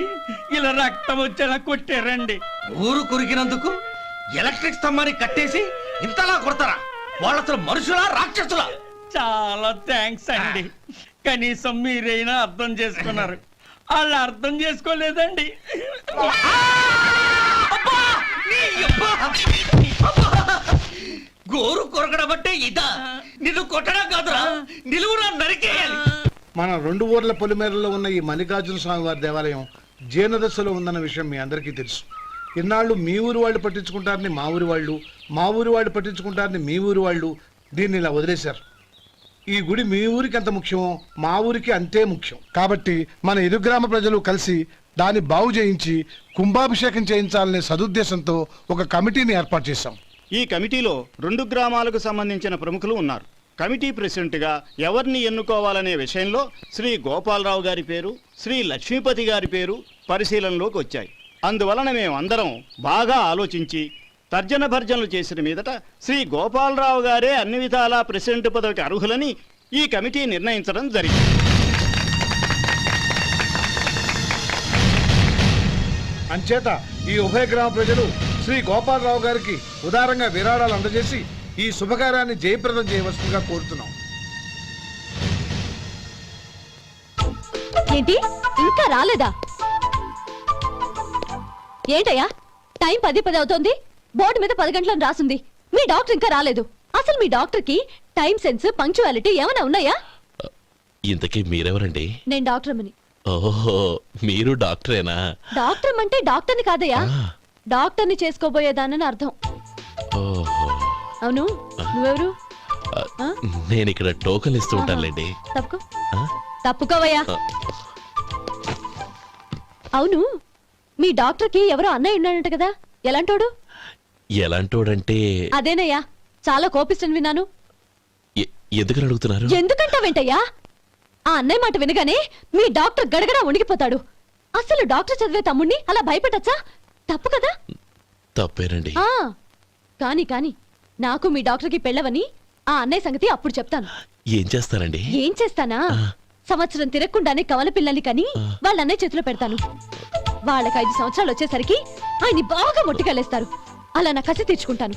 ఇలా రక్తం వచ్చేలా కొట్టారండి. ఊరు కురికినందుకు ఎలక్ట్రిక్ స్తంభాన్ని కట్టేసి ఇంతలా కొడతారా? వాళ్ళు అసలు మనుషులా, రాక్షసులా? చాలా థ్యాంక్స్ అండి. కనీసం మీరైనా అర్థం చేసుకున్నారు. వాళ్ళు అర్థం చేసుకోలేదండి. గోరు కొరకడం అంటే ఇదా? నిన్ను కొట్టడం కాదురా, నిలువురా నరికేయాలి. మన 2 ఊర్ల పొలిమేరలో ఉన్న ఈ మల్లికార్జున స్వామి వారి దేవాలయం జీర్ణదశలో ఉందన్న విషయం మీ అందరికీ తెలుసు. ఇన్నాళ్ళు మీ ఊరు వాళ్ళు పట్టించుకుంటారని మా ఊరి వాళ్ళు, మా ఊరి వాళ్ళు పట్టించుకుంటారని మీ ఊరి వాళ్ళు దీన్ని ఇలా వదిలేశారు. ఈ గుడి మీ ఊరికి ఎంత ముఖ్యమో మా ఊరికి అంతే ముఖ్యం. కాబట్టి మన ఇరు గ్రామ ప్రజలు కలిసి దాన్ని బాగు చేయించి కుంభాభిషేకం చేయించాలనే సదుద్దేశంతో ఒక కమిటీని ఏర్పాటు చేశాం. ఈ కమిటీలో 2 గ్రామాలకు సంబంధించిన ప్రముఖులు ఉన్నారు. కమిటీ ప్రెసిడెంట్గా ఎవరిని ఎన్నుకోవాలనే విషయంలో శ్రీ గోపాలరావు గారి పేరు, శ్రీ లక్ష్మీపతి గారి పేరు పరిశీలనలోకి వచ్చాయి. అందువలన మేమందరం బాగా ఆలోచించి తర్జన భర్జనలు చేసిన మీదట శ్రీ గోపాలరావు గారే అన్ని విధాలా ప్రెసిడెంట్ పదవికి అర్హులని ఈ కమిటీ నిర్ణయించడం జరిగింది. అంచేత ఈ ఉభయ గ్రామ ప్రజలు శ్రీ గోపాలరావు గారికి ఉదారంగా విరాళాలు అందజేసి ఈ శుభకార్యాన్ని జయప్రదం చేయవలసిందిగా కోరుతున్నాం. ఏంటి ఇంకా రాలేదా? ఏంటయ్యా టైం 10 అవుతోంది. బోర్డు మీద 10 గంటలను రాసింది. మీ డాక్టర్ ఇంకా రాలేదు. అసలు మీ డాక్టర్ కి టైం సెన్స్, పంక్చువాలిటీ ఏమైనా ఉన్నాయా? ఇంతకీ మీరెవరండి? నేను డాక్టర్ అమ్మని. ఓహో, మీరు డాక్టరేనా? డాక్టర్ అంటే డాక్టర్ని కాదయ్యా, డాక్టర్ని చేసుకోబోయేదానని అర్థం. ఓహో, అవును, నువ్వెవరు? నేను ఇక్కడ టోకన్ ఇస్తూ ఉంటానులేండి. తప్పుకో. తప్పుకోవయ్యా. అవును, మీ డాక్టర్ కి ఎవరో అన్నయ్య ఉన్నాడంట కదా, ఎలాంటోడు? ఎలాంటోడంటే అదేనయ్యా, చాలా కోపిస్తని విన్నాను. ఎందుకని అడుగుతున్నారు? ఎందుకంటావేంటయ్యా? ఆ అన్నయ్య మాట వినగానే మీ డాక్టర్ గడగడా ఉణిగిపోతాడు. అసలు డాక్టర్ చదివే తమ్ముణ్ణి అలా భయపెట్టచ్చా? తప్పు కదా? తప్పేనండి. కాని కాని నాకు మీ డాక్టర్కి పెళ్ళవని ఆ అన్నయ్య సంగతి అప్పుడు చెప్తాను. ఏం చేస్తానండి? ఏం చేస్తానా? సంవత్సరం తిరగకుండానే కవల పిల్లల్ని కని వాళ్ళ అన్నయ్య చేతిలో పెడతాను. వాళ్ళకి 5 సంవత్సరాలు వచ్చేసరికి ఆయన్ని బాగా మొట్టికెళ్ళేస్తారు. అలా నా కసి తీర్చుకుంటాను.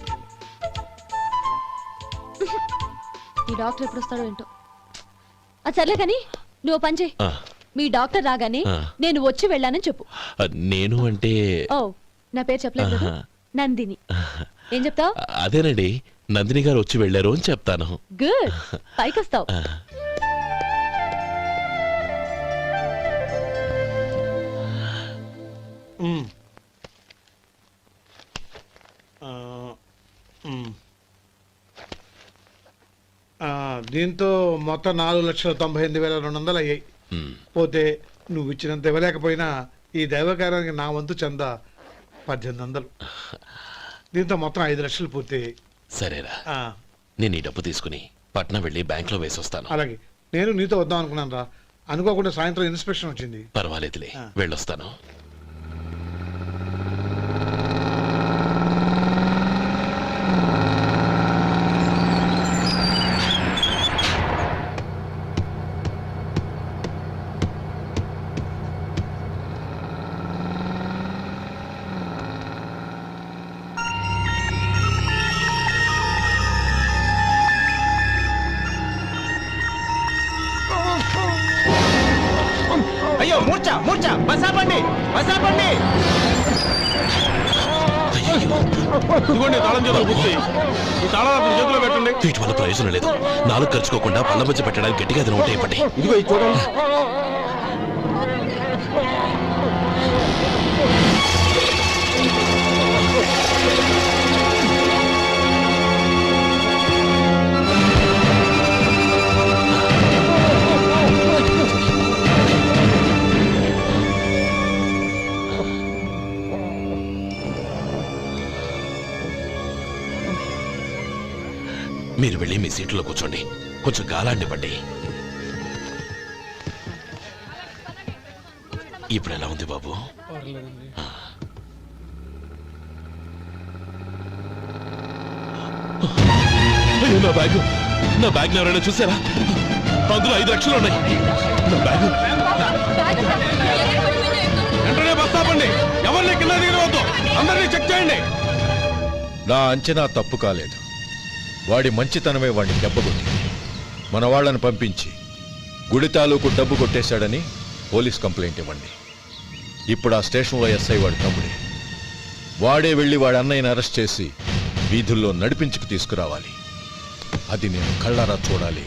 ఈ డాక్టర్ ఎప్పుడు వస్తాడో ఏంటో. అది సర్లే కాని నువ్వు పని చేయి. మీ డాక్టర్ రాగానే నేను వచ్చి వెళ్ళానని చెప్పు. నేను అంటే ఓ, నా పేరు చెప్పలేదు కదా, నందిని. ఏం చెప్తావు? అదేనండి, నందిని గారు వచ్చి వెళ్ళారు అని చెప్తాను. గుడ్, పైకొస్తావు. దీంతో మొత్తం 4,98,200 అయ్యాయి. పోతే నువ్వు ఇచ్చినంత ఇవ్వలేకపోయినా ఈ దైవకార్యానికి నా వంతు చందా 1800. దీంతో మొత్తం 5 లక్షలు పూర్తయ్యాయి. సరేరా, నేను ఈ డబ్బు తీసుకుని పట్నం వెళ్ళి బ్యాంక్ లో వేసొస్తాను. అలాగే, నేను నీతో వద్దాం అనుకున్నాను రా, అనుకోకుండా సాయంత్రం ఇన్స్పెక్షన్ వచ్చింది. పర్వాలేదులే, వెళ్ళొస్తాను. అయ్యో, మూర్ఛ మూర్ఛ, బసాపండి బసాపండి. ఇదిగోండి తాళం చేతులు గుర్తి. ఈ తాళాలు చేతిలో పెట్టండి. వీటి వల్ల ప్రయోజనం లేదు. 4 ఖర్చుకోకుండా పళ్ళ మధ్య పెట్టడానికి గట్టిగా అది ఉంటే ఇవ్వండి. ఇదిగో ఇది చూడండి. మీరు వెళ్ళి మీ సీట్లో కూర్చోండి, కొంచెం గాలాండివ్వండి. ఇప్పుడు ఎలా ఉంది బాబు? నా బ్యాగ్, నా బ్యాగ్ ఎవరైనా చూసారా? అందులో 5 లక్షలు ఉన్నాయి. నా బ్యాగ్ వెంటనే బస్ ఆపండి. ఎవరిని కింద దిగవద్దు, అందరినీ చెక్ చేయండి. నా అంచనా తప్పు కాలేదు. వాడి మంచితనమే వాడిని దెబ్బకొట్టింది. మన వాళ్ళని పంపించి గుడి తాలూకు డబ్బు కొట్టేశాడని పోలీస్ కంప్లైంట్ ఇవ్వండి. ఇప్పుడు ఆ స్టేషన్లో ఎస్ఐ వాడి తమ్ముడే. వాడే వెళ్ళి వాడి అన్నయ్యని అరెస్ట్ చేసి వీధుల్లో నడిపించుకు తీసుకురావాలి. అది నేను కళ్ళారా చూడాలి,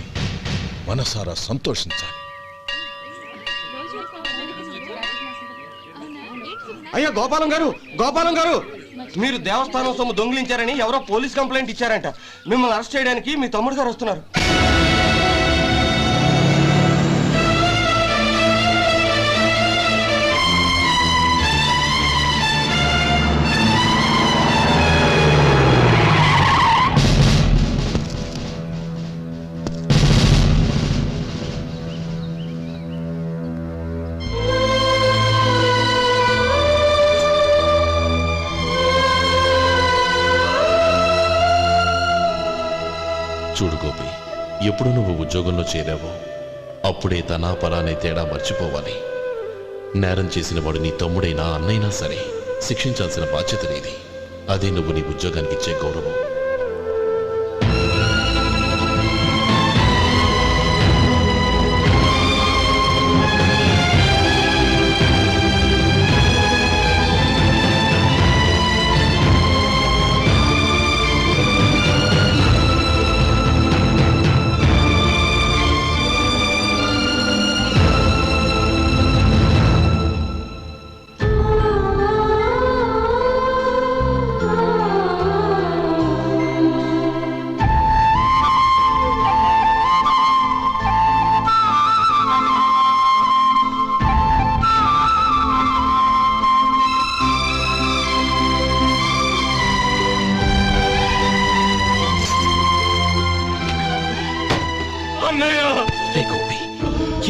మనసారా సంతోషించాలి. అయ్యా గోపాలం గారు, గోపాలం గారు, మీరు దేవస్థానం సొమ్ము దొంగిలించారని ఎవరో పోలీస్ కంప్లైంట్ ఇచ్చారంట. మిమ్మల్ని అరెస్ట్ చేయడానికి మీ తమ్ముడు గారు వస్తున్నారు. ఎప్పుడు నువ్వు ఉద్యోగంలో చేరావో అప్పుడే తనా పరానే తేడా మర్చిపోవాలి. నేరం చేసిన వాడు నీ తమ్ముడైనా అన్నైనా సరే శిక్షించాల్సిన బాధ్యత నీది. అదే నువ్వు నీ ఉద్యోగానికి ఇచ్చే గౌరవం.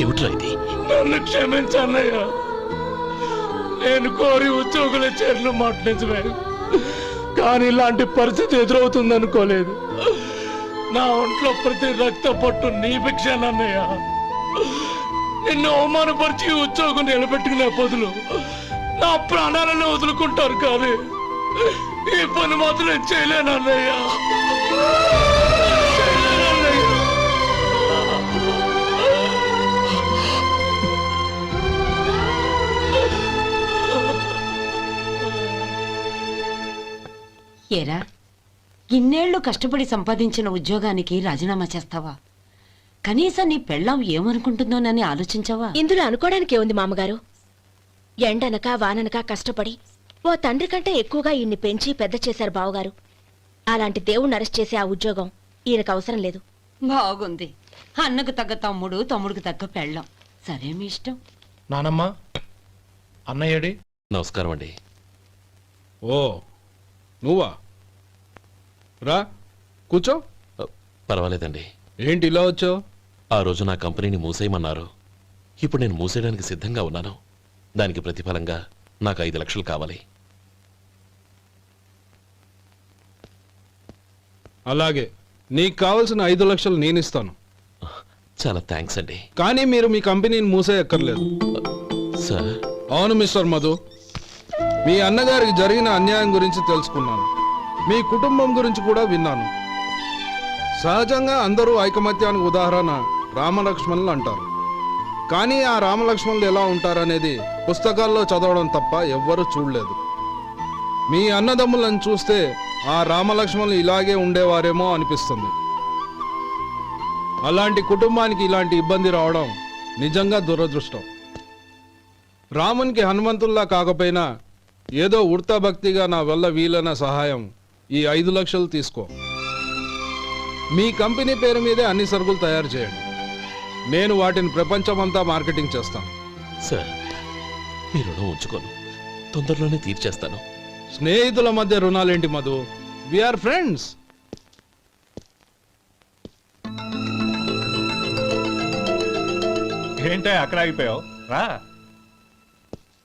ఏమిట్రా ఇది? నన్ను క్షమించు అన్నయ్య. నేను కోరి ఉద్యోగుల చేరిన మాట నిజమే, కానీ ఇలాంటి పరిస్థితి ఎదురవుతుంది అనుకోలేదు. నా ఒంట్లో ప్రతి రక్త పట్టు నీ భిక్షానన్నయ్య. నిన్ను అవమానపరిచి ఉద్యోగం నిలబెట్టుకునే బదులు నా ప్రాణాలను వదులుకుంటారు, కానీ ఈ పని మాత్రం నేను చేయలేనన్నయ్య. ఏరా, ఇన్నేళ్లు కష్టపడి సంపాదించిన ఉద్యోగానికి రాజీనామా చేస్తావా? కనీసం నీ పెళ్ళాం ఏమనుకుంటుందోనని ఆలోచించావా? ఇందులో అనుకోవడానికి ఏముంది మామగారు? ఎండనక వాననక కష్టపడి ఓ తండ్రి కంటే ఎక్కువగా ఈయన్ని పెంచి పెద్ద చేశారు బావగారు. అలాంటి దేవుణ్ణి అరెస్ట్ చేసే ఆ ఉద్యోగం ఈయనకు అవసరం లేదు. బాగుంది. అన్నకు తగ్గ తమ్ముడు, తమ్ముడికి తగ్గ పెళ్ళాం. సరే, మీ ఇష్టం. నానమ్మ, అన్నయ్యడి. నమస్కారం అండి. ఓ నువ్వా? రా కూర్చో. పర్వాలేదండి. ఏంటి ఇలా వచ్చావు? ఆ రోజు నా కంపెనీని మూసేయమన్నారు. ఇప్పుడు నేను మూసేయడానికి సిద్ధంగా ఉన్నాను. దానికి ప్రతిఫలంగా నాకు 5 లక్షలు కావాలి. అలాగే, నీకు కావలసిన 5 లక్షలు నేను ఇస్తాను. చాలా థ్యాంక్స్ అండి. కానీ మీరు మీ కంపెనీని మూసేయక్కర్లేదు. సార్? అవును మిస్టర్ మధు, మీ అన్నగారికి జరిగిన అన్యాయం గురించి తెలుసుకున్నాను. మీ కుటుంబం గురించి కూడా విన్నాను. సహజంగా అందరూ ఐకమత్యానికి ఉదాహరణ రామలక్ష్మణులు అంటారు. కానీ ఆ రామలక్ష్మణులు ఎలా ఉంటారనేది పుస్తకాల్లో చదవడం తప్ప ఎవ్వరూ చూడలేదు. మీ అన్నదమ్ములను చూస్తే ఆ రామలక్ష్మణులు ఇలాగే ఉండేవారేమో అనిపిస్తుంది. అలాంటి కుటుంబానికి ఇలాంటి ఇబ్బంది రావడం నిజంగా దురదృష్టం. రామునికి హనుమంతుల్లా కాకపోయినా ఏదో ఉడతా భక్తిగా నా వల్ల వీలైన సహాయం ఈ 5 లక్షలు తీసుకో. మీ కంపెనీ పేరు మీదే అన్ని సరుకులు తయారు చేయండి. నేను వాటిని ప్రపంచమంతా మార్కెటింగ్ చేస్తాను. సార్, మీ రుణం ఉంచుకోను, తొందరలోనే తీర్చేస్తాను. స్నేహితుల మధ్య రుణాలేంటి మధు? We are friends. ఏంటో అక్కడ ఆగిపోయావు? రా.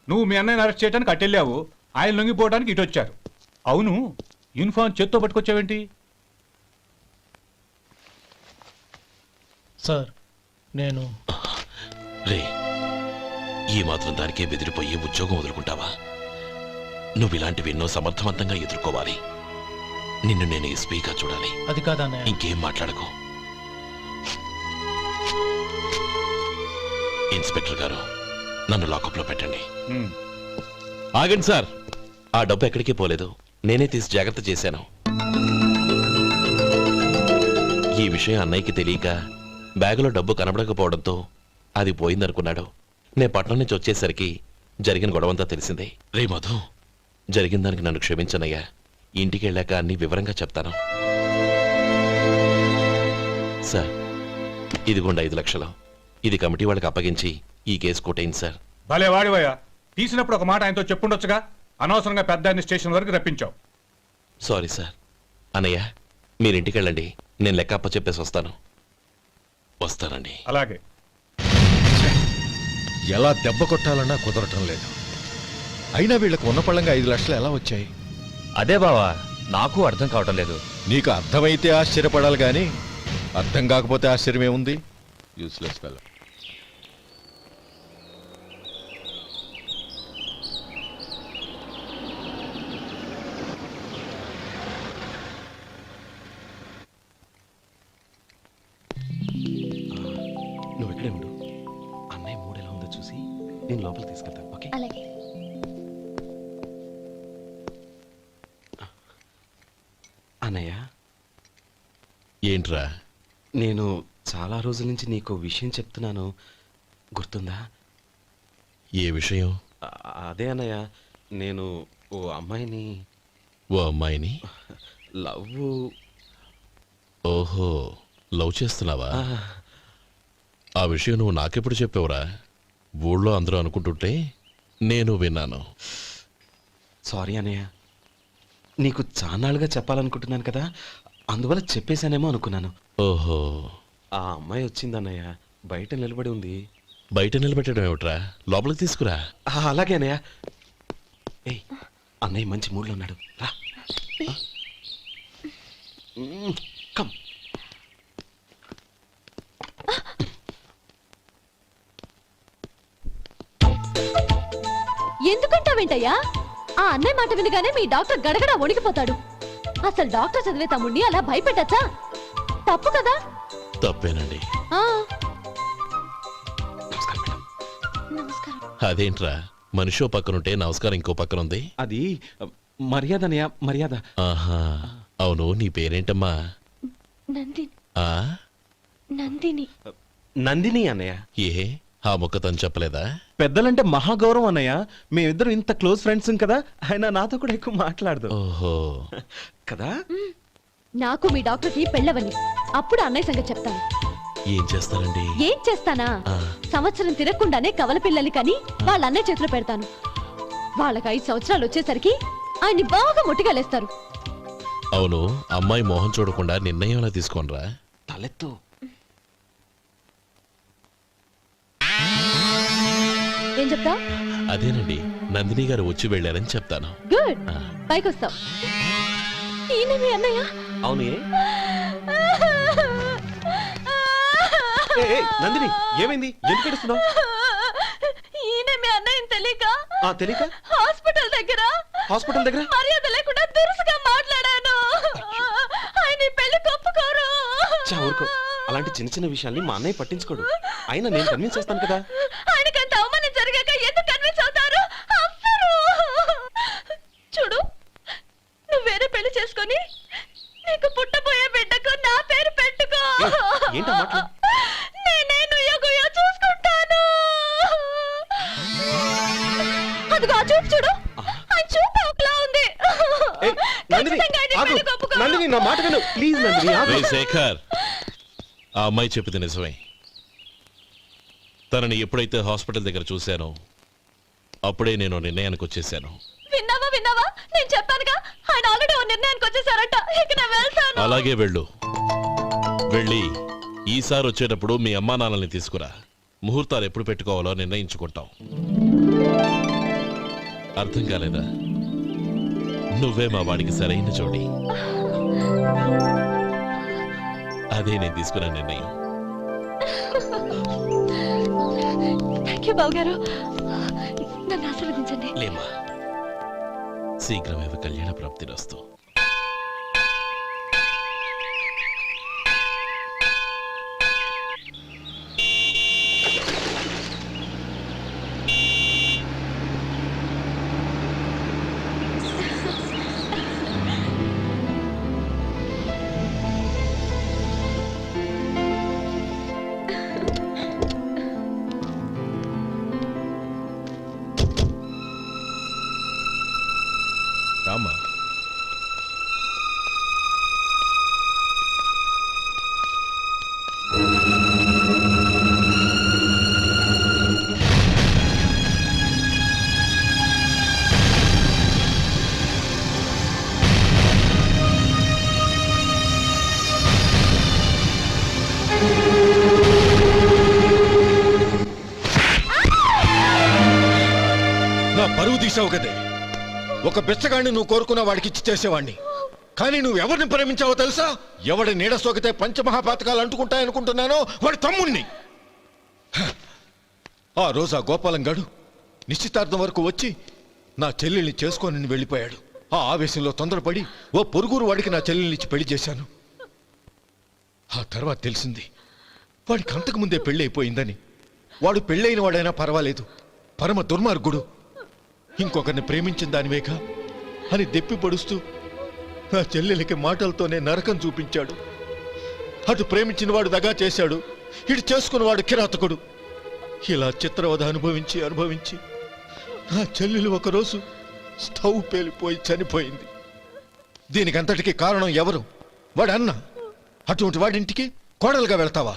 నువ్వు మీ అన్నయ్యని అరెస్ట్ చేయడానికి అట్టెళ్ళావు, ఆయన లొంగిపోవడానికి ఇటు వచ్చారు. అవును, యూనిఫామ్ చేత్తో పట్టుకొచ్చావేంటి? సార్, నేను రే, ఈ మాత్రం దానికే బెదిరిపోయి ఉద్యోగం వదులుకుంటావా? నువ్వు ఇలాంటివి ఎన్నో సమర్థవంతంగా ఎదుర్కోవాలి. నిన్ను నేను ఎస్పీగా చూడాలి. అది కాదన్నయ్య. ఇంకేం మాట్లాడకు. ఇన్స్పెక్టర్ గారు, నన్ను లాకప్లో పెట్టండి. ఆగండి సార్, ఆ డబ్బు ఎక్కడికి పోలేదు, నేనే తీసి జాగ్రత్త చేశాను. ఈ విషయం అన్నయ్యకి తెలియక బ్యాగులో డబ్బు కనబడకపోవడంతో అది పోయిందనుకున్నాడు. నే పట్నం నుంచి వచ్చేసరికి జరిగిన గొడవంతా తెలిసిందే. రే మధు, జరిగిన దానికి నన్ను క్షమించనయ్యా. ఇంటికి వెళ్ళాక అన్ని వివరంగా చెప్తాను. సార్, ఇదిగోండి 5 లక్షలు. ఇది కమిటీ వాళ్ళకి అప్పగించి ఈ కేసు కొట్టేయండి సార్. భలే వాడివయ్యా, తీసినప్పుడు ఒక మాట ఆయనతో చెప్పుండొచ్చుగా. అనవసరంగా పెద్ద ఆయన స్టేషన్ వరకు రప్పించావు. Sorry sir. అన్నయ్య, మీరింటికి వెళ్ళండి, నేను లెక్క అప్ప చెప్పేసి వస్తానండి. అలాగే. ఎలా దెబ్బ కొట్టాలన్నా కుదరటం లేదు. అయినా వీళ్ళకు ఉన్న పళ్ళంగా 5 లక్షలు ఎలా వచ్చాయి? అదే బావా, నాకు అర్థం కావటం లేదు. నీకు అర్థమైతే ఆశ్చర్యపడాలి, కానీ అర్థం కాకపోతే ఆశ్చర్యం ఏముంది? Useless fellow. నువ్వు ఇక్కడే ఉండు. అన్నయ్య మూడు ఎలా ఉందో చూసి నేను లోపలికి తీసుకెళ్తాను. ఓకే? అలాగే. అన్నయ్య, ఏంట్రా? నేను చాలా రోజుల నుంచి నీకు విషయం చెప్తున్నాను, గుర్తుందా? ఏ విషయం? అదే అన్నయ్య, నేను ఓ అమ్మాయిని ఓ అమ్మాయిని లవ్. ఓహో, లవ్ చేస్తున్నావా? ఆ విషయం నువ్వు నాకెప్పుడు చెప్పావురా? ఊళ్ళో అందరూ అనుకుంటుంటే నేను విన్నాను. సారీ అన్నయ్య, నీకు చాన్నాళ్ళుగా చెప్పాలనుకుంటున్నాను కదా, అందువల్ల చెప్పేశానేమో అనుకున్నాను. ఓహో, ఆ అమ్మాయి వచ్చిందన్నయ్య, బయట నిలబడి ఉంది. బయట నిలబెట్టడం ఏమిట్రా? లోపలికి తీసుకురా. అలాగే అన్నయ్య. ఏయ్, అన్నయ్య మంచి మూడ్లో ఉన్నాడు, రా. కమ్. ఎందుకంటావేంటయ్యా? ఆ అన్నయ్య మాట వినగానే మీ డాక్టర్ గడగడ వణికిపోతాడు. అసలు డాక్టర్ చదివే తమ్ముడిని అలా భయపెట్టచ్చా? తప్పు కదా? తప్పేనండి. నమస్కారం. అదేంట్రా, మనిషో పక్కనుంటే నమస్కారం ఇంకో పక్కన ఉంది? అది మర్యాద అన్నయ్య, మర్యాద. ఆహా, అవును, నీ పేరేంటమ్మా? నందిని. ఆ నందిని. నందిని అన్నయ్య. ఏ, ఆ మొక్క తను చెప్పలేదా? పెద్దలంటే మహాగౌరవం అన్నయ్య, మేమిద్దరం ఇంత క్లోజ్ ఫ్రెండ్స్ కదా, ఆయన నాతో కూడా ఎక్కువ మాట్లాడదు. ఓహో కదా. నాకు మీ డాక్టర్కి పెళ్ళవని, అప్పుడు అన్నయ్య సంగతి చెప్తాను. ఏం చేస్తారండి? ఏం చేస్తానా? సంవత్సరం తిరగకుండానే కవల పిల్లల్ని కని వాళ్ళ అన్నయ్య చేతిలో పెడతాను. వాళ్ళకి 5 సంవత్సరాలు వచ్చేసరికి ఆయన్ని బాగా ముట్టిగలేస్తారు. అవును, అమ్మాయి మోహం చూడకుండా నిర్ణయం ఎలా తీసుకోనరా? తలెత్తు. ఏం చెప్తా? అదేనండి, నందిని గారు వచ్చి వెళ్ళారని చెప్తాను. గుడ్, పైకొస్తాం. ఈయన మీ అన్నయ్య? అవును. నందిని, ఏమైంది? ఎందుకు ఏడుస్తున్నావు? ఈయన మీ అన్నయ్యని తెలియక తెలియక హాస్పిటల్ దగ్గర మర్యాద లేకుండా దురుసుగా మాట్లాడాను. ఆయన ఈ పెళ్లి ఒప్పుకోరు. ఊరుకో, అలాంటి చిన్న చిన్న విషయాల్ని మా అన్నయ్య పట్టించుకోడు. అయినా నేను కన్విన్స్ చేస్తాను కదా. ఆయనకంత అవమానం జరిగాక ఎందుకు కన్విన్స్ అవుతారు? అవ్వరు. చూడు, నువ్వు వేరే పెళ్లి చేసుకొని నీకు పుట్టబోయే బిడ్డకు నా పేరు పెట్టుకో. ఏంటా మాటలు? నేనే నుయ్యగుయ్య చూసుకుంటాను. అదిగో ఆ చూపు చూడు, ఆ చూపు ఒకలా ఉంది. నందిని, నా మాట విను ప్లీజ్. నందిని, రేయ్ శేఖర్, ఆ అమ్మాయి చెప్పింది నిజమే. తనని ఎప్పుడైతే హాస్పిటల్ దగ్గర చూశానో అప్పుడే నేను నిర్ణయానికి వచ్చేసాను. విన్నావా? నేను చెప్పానుగా, ఆయన ఆల్రెడీ ఓ నిర్ణయానికి వచ్చేసారట. ఇక నేను వెళ్తాను. అలాగే వెళ్ళు. వెళ్ళి ఈసారి వచ్చేటప్పుడు మీ అమ్మా నాన్నల్ని తీసుకురా. ముహూర్తాలు ఎప్పుడు పెట్టుకోవాలో నిర్ణయించుకుంటాం. అర్థం కాలేదా? నువ్వే మా వాడికి సరైన జోడి. అదే నేను తీసుకున్న నిర్ణయం. థాంక్యూ బావగారు, నన్ను ఆశీర్వదించండి. లేమా, శీఘ్రమేవ కళ్యాణ ప్రాప్తిరస్తు. రామా, నా పరువు తీసావు కదే. ఒక బిచ్చగాడిని నువ్వు కోరుకున్న వాడికి ఇచ్చి చేసేవాడిని, కానీ నువ్వు ఎవరిని ప్రేమించావో తెలుసా? ఎవడి నీడ సోకితే పంచమహాపాతకాలు అంటుకుంటాయనుకుంటున్నానో వాడి తమ్ముణ్ణి. ఆ రోజు ఆ గోపాలం గాడు నిశ్చితార్థం వరకు వచ్చి నా చెల్లెల్ని చేసుకొని వెళ్ళిపోయాడు. ఆ ఆవేశంలో తొందరపడి ఓ పొరుగురు వాడికి నా చెల్లెల్నిచ్చి పెళ్లి చేశాను. ఆ తర్వాత తెలిసింది వాడికి అంతకు ముందే పెళ్లి అయిపోయిందని. వాడు పెళ్ళైన వాడైనా పర్వాలేదు, పరమ దుర్మార్గుడు. ఇంకొకరిని ప్రేమించిన దానివేగా అని దెప్పి పొడుస్తూ నా చెల్లెలకి మాటలతోనే నరకం చూపించాడు. అటు ప్రేమించిన వాడు దగా చేశాడు, ఇటు చేసుకున్నవాడు కిరాతకుడు. ఇలా చిత్రవధ అనుభవించి అనుభవించి నా చెల్లెలు ఒకరోజు స్టవ్ పేలిపోయి చనిపోయింది. దీనికంతటికీ కారణం ఎవరు? వాడు అన్న. అటువంటి వాడింటికి కోడలుగా వెళ్తావా?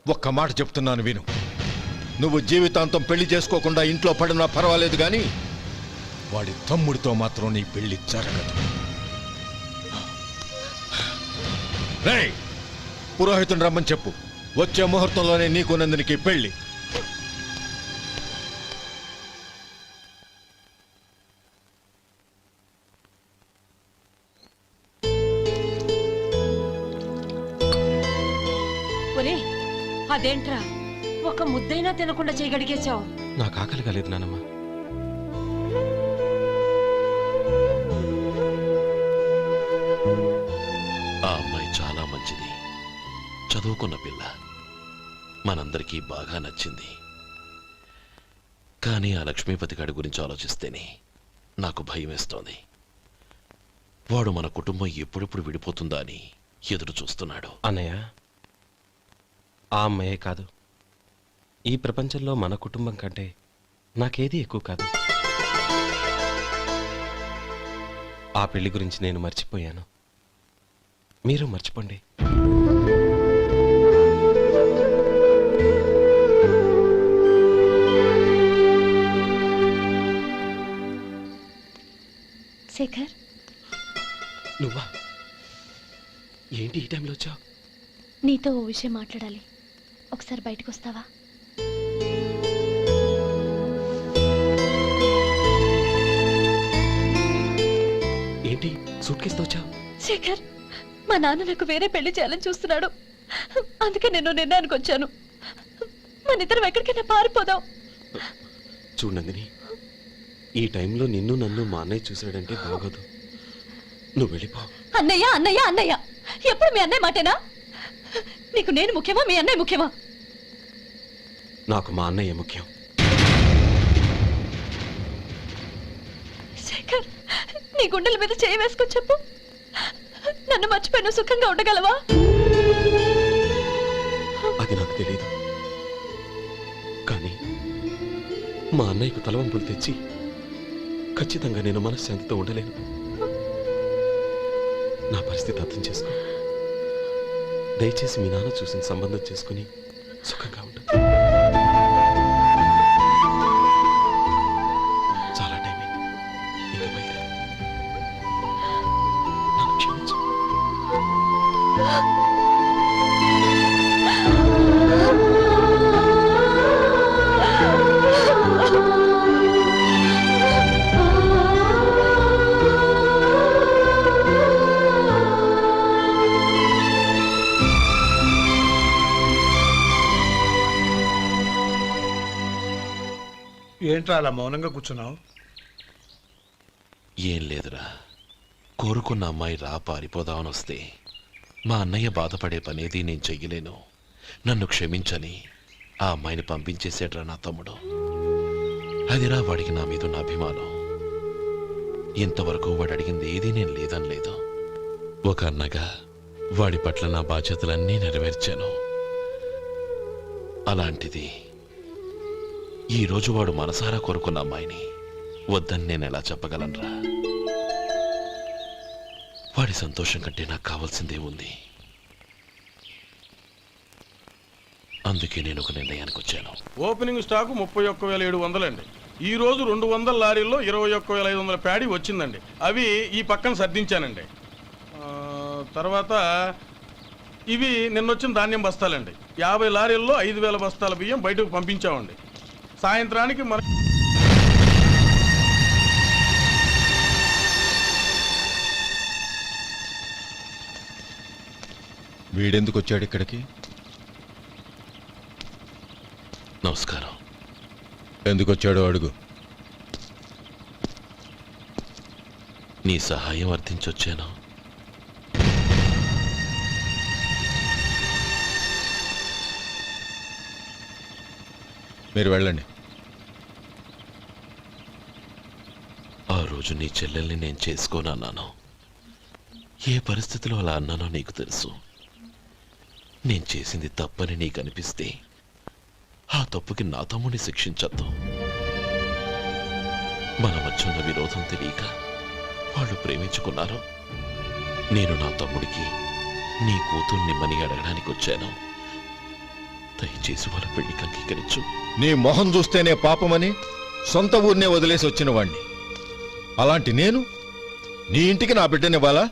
ఒక్క మాట చెప్తున్నాను విను. నువ్వు జీవితాంతం పెళ్లి చేసుకోకుండా ఇంట్లో పడినా పర్వాలేదు, కానీ వాడి తమ్ముడితో మాత్రం నీ పెళ్లి జరగదు. రేయ్, పురోహితుని రమ్మని చెప్పు. వచ్చే ముహూర్తంలోనే నీకు నందినికి పెళ్లి. ఒరే, అదేంట్రా ఒక ముద్దైనా తినకుండా చేయగలిగేశావు? నాకు ఆకలి కాలేదు నానమ్మ. ఆ అమ్మాయి చాలా మంచిది, చదువుకున్న పిల్ల, మనందరికీ బాగా నచ్చింది. కానీ ఆ లక్ష్మీపతి గారి గురించి ఆలోచిస్తేనే నాకు భయం వేస్తోంది. వాడు మన కుటుంబం ఎప్పుడెప్పుడు విడిపోతుందా అని ఎదురు చూస్తున్నాడు. అన్నయ్య, ఆ అమ్మాయే కాదు, ఈ ప్రపంచంలో మన కుటుంబం కంటే నాకేది ఎక్కువ కాదు. ఆ పెళ్లి గురించి నేను మర్చిపోయాను, మీరు మర్చిపోండి. శేఖర్, నువ్వా? ఏంటి ఈ టైంలో వచ్చావు? నీతో ఓ విషయం మాట్లాడాలి. ఒకసారి బయటకు వస్తావా? ఏంటి సూట్ కేసుతో వచ్చావు? శేఖర్, మా నాన్న నాకు వేరే పెళ్లి చేయాలని చూస్తున్నాడు. అందుకే నేను నిర్ణయానికి వచ్చాను. మన ఇద్దరం ఎక్కడికైనా పారిపోదాం. చూడు నందిని, ఈ టైంలో నిన్ను నన్ను మా అన్నయ్య చూసాడంటే బాగోదు. నువ్వు వెళ్ళిపో. అన్నయ్య అన్నయ్య అన్నయ్య, ఎప్పుడు మీ అన్నయ్య మాటేనా? నీకు నేను ముఖ్యమా, మీ అన్నయ్య ముఖ్యమా? నాకు మా అన్నయ్య ముఖ్యం. శేఖర్, నీ గుండెల మీద చేయి వేసుకొని చెప్పు, నన్ను మర్చిపోయిన సుఖంగా ఉండగలవా? అది నాకు తెలియదు, కానీ మా అన్నయ్యకు తలవంపులు తెచ్చి ఖచ్చితంగా నేను మనశ్శాంతితో ఉండలేను. నా పరిస్థితి అర్థం చేసుకో. దయచేసి మీ నాన్న చూసిన సంబంధం చేసుకుని సుఖంగా ఉండు. చాలా టైం అయింది, ఇంకా బయలుదేరు. నన్ను క్షమించు. ఏంట్రా అలా మౌనంగా కూర్చున్నావు? ఏం లేదురా, కోరుకున్న అమ్మాయి రా పారిపోదామని వస్తే మా అన్నయ్య బాధపడే పనేది నేను చెయ్యలేను. నన్ను క్షమించని ఆ అమ్మాయిని పంపించేసాడ్రా నా తమ్ముడు. అదిరా వాడికి నా మీద ఉన్న అభిమానం. ఇంతవరకు వాడు అడిగింది ఏదీ నేను లేదని లేదు. ఒక అన్నగా వాడి పట్ల నా బాధ్యతలన్నీ నెరవేర్చాను. అలాంటిది ఈరోజు వాడు మనసారా కోరుకున్న అమ్మాయిని వద్దని నేను ఎలా చెప్పగలనురా? వాడి సంతోషం కంటే నాకు కావాల్సిందే ఉంది. అందుకే నేను ఒక నిర్ణయానికి వచ్చాను. ఓపెనింగ్ స్టాకు 31,700 అండి. ఈ రోజు 200 లారీల్లో 21,500 ప్యాడీ వచ్చిందండి. అవి ఈ పక్కన సర్దించానండి. తర్వాత ఇవి నిన్నొచ్చిన ధాన్యం బస్తాలండి. 50 లారీల్లో 5,000 బస్తాల బియ్యం బయటకు పంపించామండి. సాయంత్రానికి మన వీడెందుకు వచ్చాడు ఇక్కడికి? నమస్కారం. ఎందుకు వచ్చాడో అడుగు. నీ సహాయం అర్థించొచ్చాను. మీరు వెళ్ళండి. ఆ రోజు నీ చెల్లెల్ని నేను చేసుకోనన్నాను. ఏ పరిస్థితిలో అలా అన్నానో నీకు తెలుసు. నేను చేసింది తప్పని నీకు అనిపిస్తే ఆ తప్పుకి నా తమ్ముడిని శిక్షించద్దు. మన మధ్య ఉన్న విరోధం తెలియక వాళ్ళు ప్రేమించుకున్నారు. నేను నా తమ్ముడికి నీ కూతుర్నిమ్మని అడగడానికి వచ్చాను. దయచేసి వాళ్ళ పెళ్లికి అంగీకరించు. నీ మొహం చూస్తేనే పాపమని సొంత ఊరినే వదిలేసి వచ్చిన వాణ్ణి. అలాంటి నేను నీ ఇంటికి నా బిడ్డనివ్వాలా?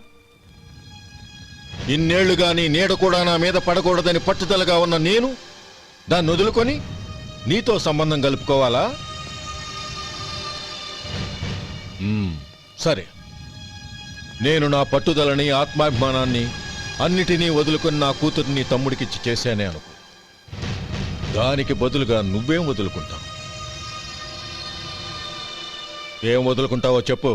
ఇన్నేళ్లుగా నీ నీడ కూడా నా మీద పడకూడదని పట్టుదలగా ఉన్న నేను దాన్ని వదులుకొని నీతో సంబంధం కలుపుకోవాలా? సరే, నేను నా పట్టుదలని ఆత్మాభిమానాన్ని అన్నిటినీ వదులుకొని నా కూతుర్ని తమ్ముడికిచ్చి చేశానే అనుకో. దానికి బదులుగా నువ్వేం వదులుకుంటావు? ఏం వదులుకుంటావో చెప్పు.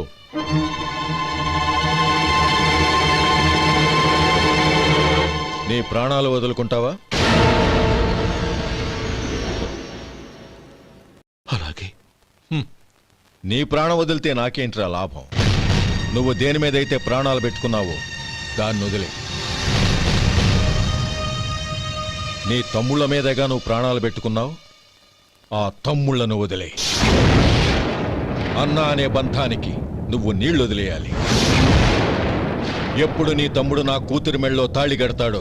నీ ప్రాణాలు వదులుకుంటావా? అలాగే. నీ ప్రాణం వదిలితే నాకేంట్రా లాభం? నువ్వు దేని మీదైతే ప్రాణాలు పెట్టుకున్నావో దాన్ని వదిలే. నీ తమ్ముళ్ళ మీదగా నువ్వు ప్రాణాలు పెట్టుకున్నావు. ఆ తమ్ముళ్లను వదిలే. అన్న అనే బంధానికి నువ్వు నీళ్లు వదిలేయాలి. ఎప్పుడు నీ తమ్ముడు నా కూతురి మెళ్ళలో తాళి కడతాడో